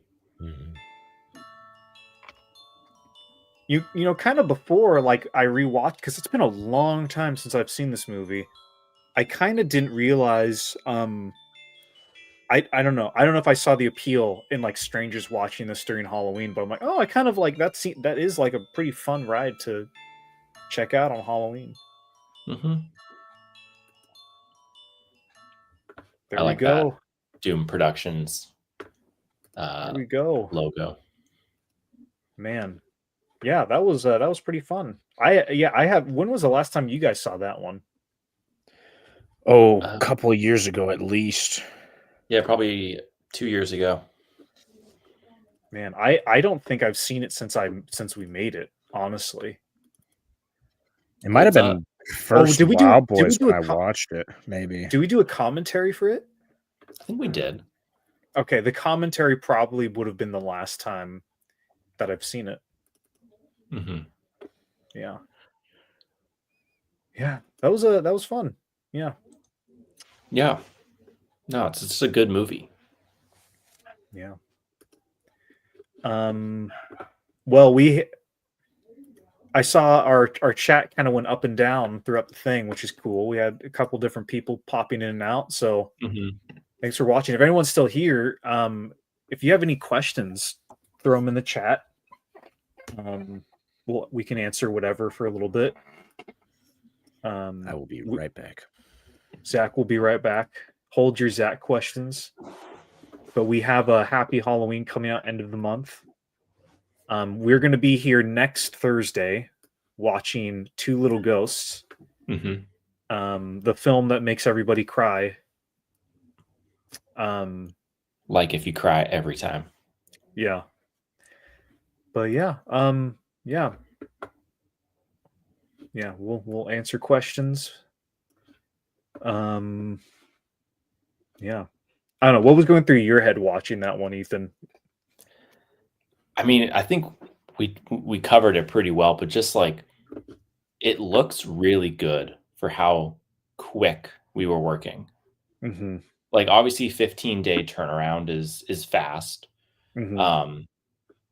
You know, kind of before like I rewatched, because it's been a long time since I've seen this movie. I kind of didn't realize I don't know. I don't know if I saw the appeal in like strangers watching this during Halloween, but I'm like, oh, I kind of like that is like a pretty fun ride to check out on Halloween. Mm-hmm. There I we like go. that. Doom Productions There we go. logo. Man. Yeah, that was pretty fun. I have when was the last time you guys saw that one? Oh, a couple of years ago at least. Yeah, probably 2 years ago. Man, I don't think I've seen it since we made it, honestly. It might have Holds been first did we do- Wild did we Boys do when a I co- watched it, maybe. Do we do a commentary for it? I think we did. Okay, the commentary probably would have been the last time that I've seen it. Hmm. Yeah. Yeah. That was fun. Yeah. Yeah. No, it's just a good movie. Yeah. Well, I saw our chat kind of went up and down throughout the thing, which is cool. We had a couple different people popping in and out. So Hmm. thanks for watching. If anyone's still here, if you have any questions, throw them in the chat. We can answer whatever for a little bit. I will be right back. Zach will be right back. Hold your Zach questions. But we have a Happy Halloween coming out end of the month. We're going to be here next Thursday watching Two Little Ghosts, Hmm. the film that makes everybody cry. Like if you cry every time. Yeah. But yeah, yeah. Yeah, we'll answer questions. Yeah. I don't know. What was going through your head watching that one, Ethan? I mean, I think we covered it pretty well, but just like it looks really good for how quick we were working. Mm-hmm. Like obviously 15-day turnaround is fast. Mm-hmm.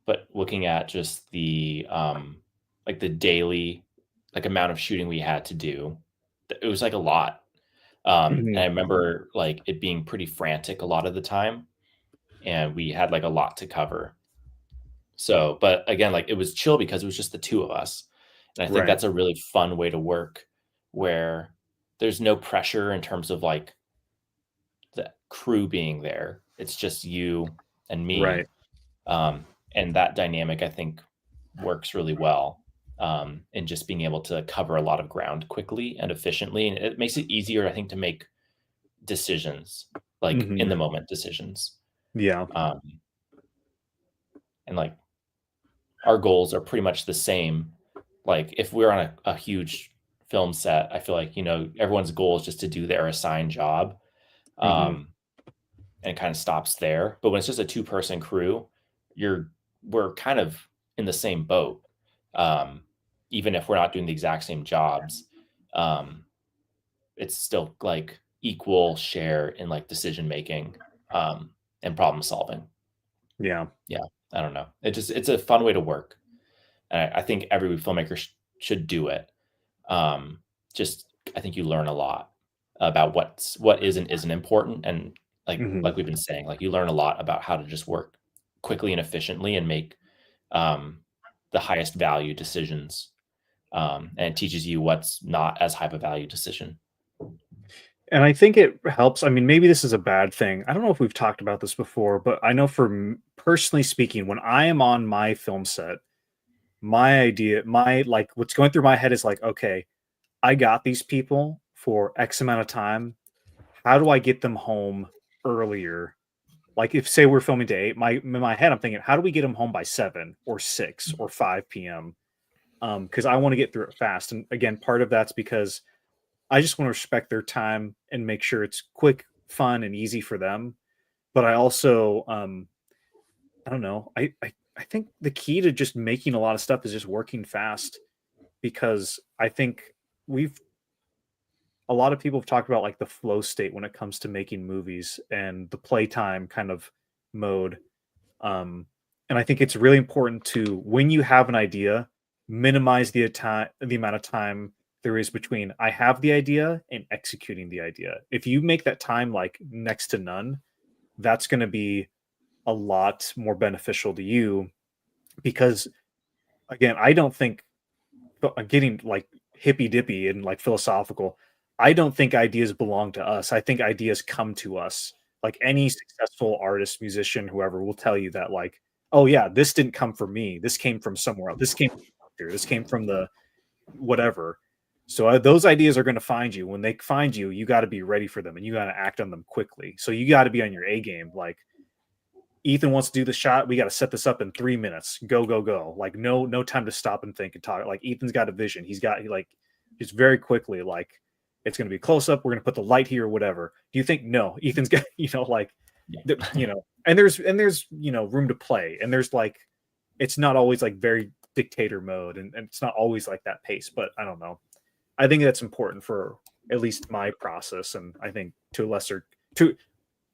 But looking at just the like the daily like amount of shooting we had to do, it was like a lot. And I remember like it being pretty frantic a lot of the time, and we had like a lot to cover. So, but again, like it was chill because it was just the two of us. And I think Right. that's a really fun way to work where there's no pressure in terms of like the crew being there. It's just you and me. Right. And that dynamic, I think, works really well in just being able to cover a lot of ground quickly and efficiently. And it makes it easier, I think, to make decisions, like Mhm. in the moment decisions. Yeah. And like our goals are pretty much the same. Like if we're on a huge film set, I feel like, you know, everyone's goal is just to do their assigned job. Mhm. And it kind of stops there. But when it's just a two-person crew, we're kind of in the same boat. Even if we're not doing the exact same jobs, it's still like equal share in like decision making and problem solving. Yeah. Yeah, I don't know. It's a fun way to work, and I think every filmmaker should do it. Just I think you learn a lot about what is and isn't important, and Mhm. like we've been saying, like you learn a lot about how to just work quickly and efficiently and make the highest value decisions. And it teaches you what's not as high of a value decision. And I think it helps. I mean, maybe this is a bad thing. I don't know if we've talked about this before, but I know personally speaking, when I am on my film set, my idea, my like what's going through my head is like, okay, I got these people for X amount of time. How do I get them home earlier? Like if say we're filming to 8, in my head I'm thinking, how do we get them home by 7 or 6 or 5 p.m.? Because I want to get through it fast. And again, part of that's because I just want to respect their time and make sure it's quick, fun, and easy for them. But I also, I don't know. I think the key to just making a lot of stuff is just working fast, because I think we've a lot of people have talked about like the flow state when it comes to making movies and the playtime kind of mode. And I think it's really important to, when you have an idea, minimize the amount of time there is between I have the idea and executing the idea. If you make that time like next to none, that's going to be a lot more beneficial to you, because again, I don't think, getting like hippy dippy and like philosophical, I don't think ideas belong to us. I think ideas come to us. Like any successful artist, musician, whoever will tell you that, like, oh yeah, this didn't come from me. This came from somewhere else. This came from the doctor. This came from the whatever. So those ideas are going to find you. When they find you, you got to be ready for them and you got to act on them quickly. So you got to be on your A game. Like, Ethan wants to do the shot. We got to set this up in 3 minutes. Go, go, go. Like no time to stop and think and talk. Like Ethan's got a vision. He like just very quickly, like it's going to be close up. We're going to put the light here or whatever. Do you think? No, Ethan's got, like, and there's room to play. And there's like, it's not always like very dictator mode, and it's not always like that pace. But I don't know. I think that's important for at least my process, and I think to a lesser to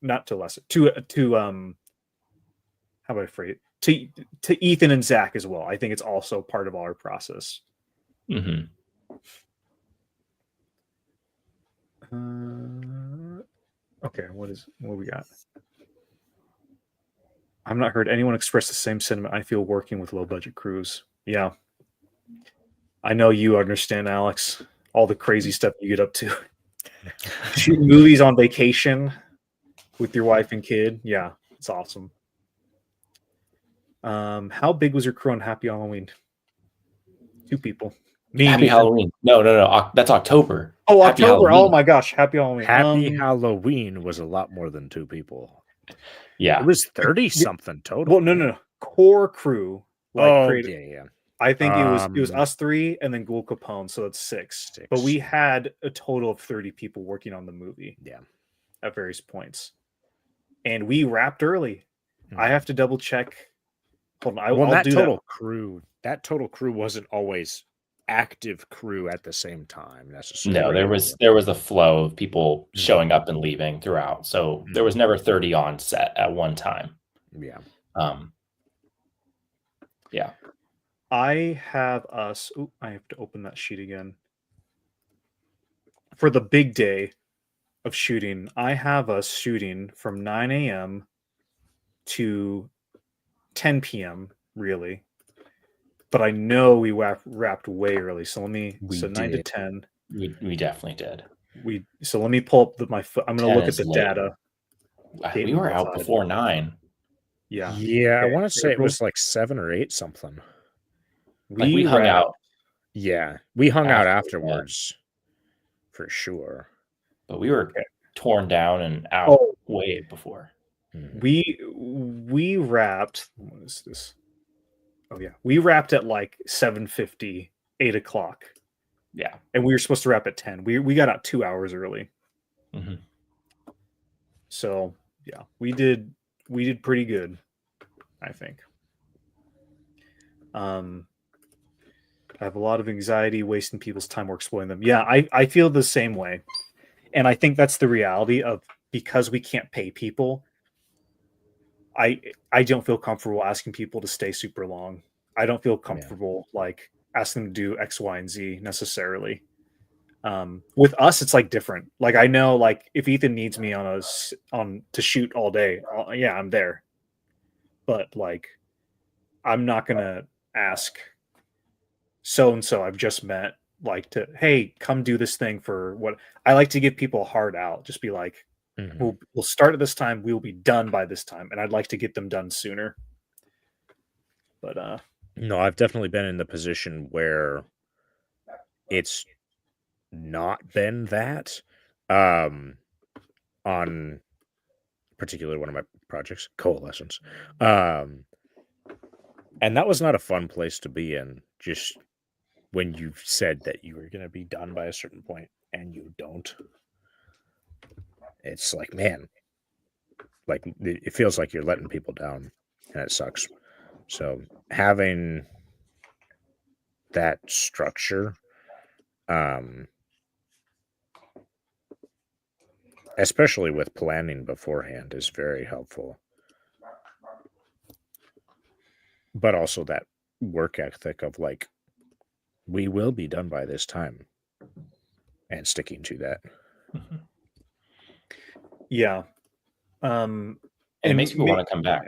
not to lesser to how about I phrase it? To Ethan and Zach as well. I think it's also part of our process. Mm-hmm. Okay, what we got? I've not heard anyone express the same sentiment I feel working with low budget crews. Yeah. I know you understand, Alex, all the crazy stuff you get up to. Shooting movies on vacation with your wife and kid. Yeah, it's awesome. How big was your crew on Happy Halloween? 2 people. Me and Happy Ethan. Halloween. No. That's October. Oh, Happy October. Oh Halloween. my gosh, Happy Halloween. Happy Halloween was a lot more than 2 people. Yeah. It was 30 something total. Well, no. Core crew. Creative. Yeah. I think it was us 3 and then Ghoul Capone, so it's 6. But we had a total of 30 people working on the movie. Yeah. At various points. And we wrapped early. I have to double check. Hold on. I'll do that total crew wasn't always active crew at the same time necessarily. No, there was a flow of people showing up and leaving throughout. So there was never 30 on set at one time. Yeah. Yeah. I have us. Ooh, I have to open that sheet again. For the big day of shooting, I have us shooting from 9 a.m. to 10 p.m. really. But I know we wrapped way early. So 9 to 10. We definitely did. So let me pull up I'm going to look at the data. We were out before 9. Yeah. Yeah, I want to say it was like 7 or 8 something. We hung out. Yeah, we hung out afterwards for sure. But we were torn down and out way before. We wrapped. What is this? Oh yeah, we wrapped at like 7:50, 8 o'clock. Yeah, and we were supposed to wrap at 10. We got out 2 hours early. Mm-hmm. So yeah, we did pretty good, I think. I have a lot of anxiety wasting people's time or exploiting them. Yeah, I feel the same way. And I think that's the reality of, because we can't pay people, I don't feel comfortable asking people to stay super long. I don't feel comfortable like asking them to do X, Y, and Z necessarily. With us, it's like different. Like I know, like if Ethan needs me to shoot all day, yeah, I'm there. But like, I'm not gonna ask so and so I've just met hey, come do this thing for what I like to give people a hard out. Just be like, we'll start at this time, we will be done by this time, and I'd like to get them done sooner. But no, I've definitely been in the position where it's not been that on particularly one of my projects, Coalescence. And that was not a fun place to be in, just when you said that you were going to be done by a certain point and you don't. It's like, man, like it feels like you're letting people down, and it sucks. So having that structure, especially with planning beforehand, is very helpful. But also that work ethic of like, we will be done by this time, and sticking to that. Mm-hmm. Yeah. And it makes people want to come back.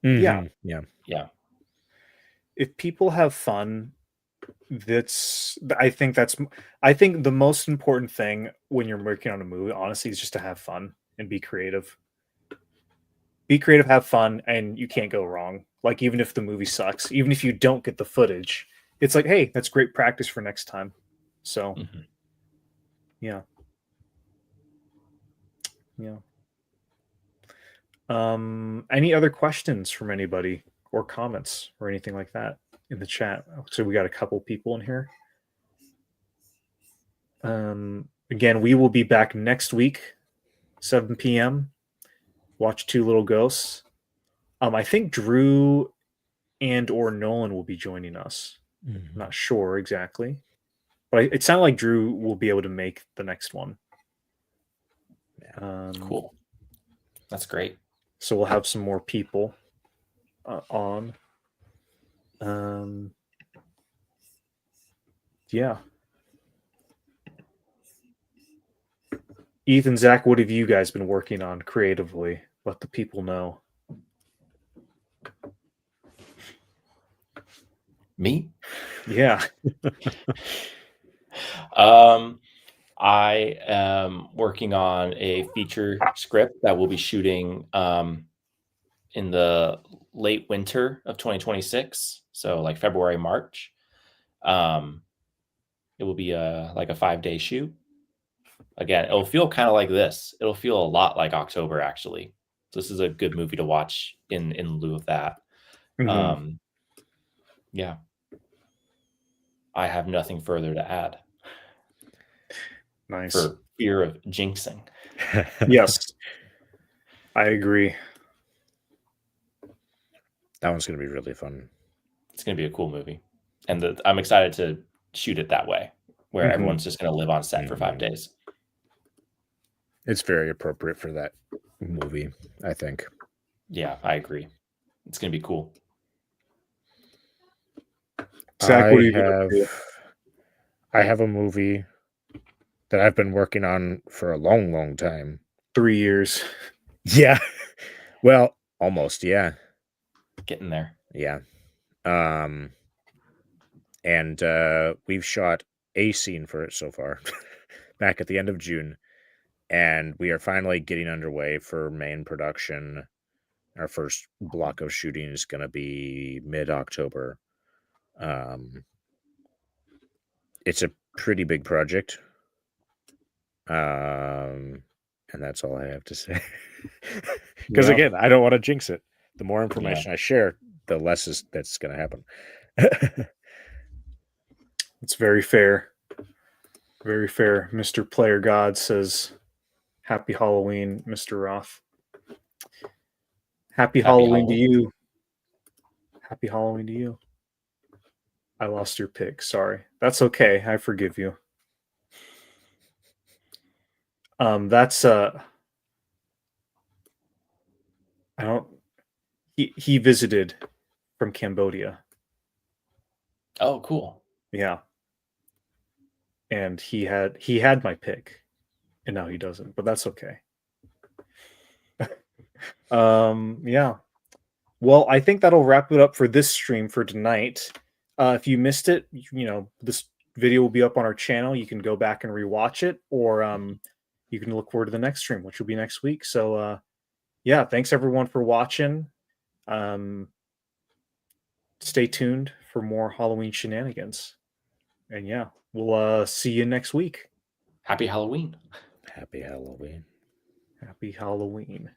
Mm-hmm. Yeah. If people have fun, I think the most important thing when you're working on a movie, honestly, is just to have fun and be creative. Be creative, have fun, and you can't go wrong. Like, even if the movie sucks, even if you don't get the footage, it's like, hey, that's great practice for next time. So, yeah. Any other questions from anybody or comments or anything like that in the chat? So we got a couple people in here. Again, we will be back next week, 7 p.m. Watch Two Little Ghosts. I think Drew and or Nolan will be joining us. Mhm. I'm not sure exactly, but it sounded like Drew will be able to make the next one. Cool. That's great. So we'll have some more people on. Yeah. Ethan, Zach, what have you guys been working on creatively? Let the people know. Me? Yeah. I am working on a feature script that we'll be shooting in the late winter of 2026, so like February, March. It will be like a 5-day shoot. Again, it'll feel kind of like this. It'll feel a lot like October, actually. So this is a good movie to watch in lieu of that. Mhm. Yeah. I have nothing further to add Nice. for fear of jinxing. Yes. I agree. That one's going to be really fun. It's going to be a cool movie. And I'm excited to shoot it that way, where Mhm. everyone's just going to live on set for 5 days. It's very appropriate for that movie, I think. Yeah, I agree. It's going to be cool. Zach, what are you gonna do? I have a movie that I've been working on for a long, long time. 3 years. Yeah. Well, almost, yeah. Getting there. Yeah. And we've shot a scene for it so far back at the end of June. And we are finally getting underway for main production. Our first block of shooting is going to be mid-October. It's a pretty big project. And that's all I have to say. Because Yeah. again, I don't want to jinx it. The more information I share, the less that's going to happen. It's very fair. Very fair. Mr. Player God says, Happy Halloween, Mr. Roth. Happy Halloween to you. Happy Halloween to you. I lost your pick. Sorry. That's okay. I forgive you. That's I don't he visited from Cambodia. Oh, cool. Yeah. And he had my pick. And now he doesn't, but that's okay. Yeah. Well, I think that'll wrap it up for this stream for tonight. If you missed it, this video will be up on our channel. You can go back and rewatch it, or you can look forward to the next stream, which will be next week. So, yeah, thanks everyone for watching. Stay tuned for more Halloween shenanigans. And yeah, we'll see you next week. Happy Halloween. Happy Halloween. Happy Halloween.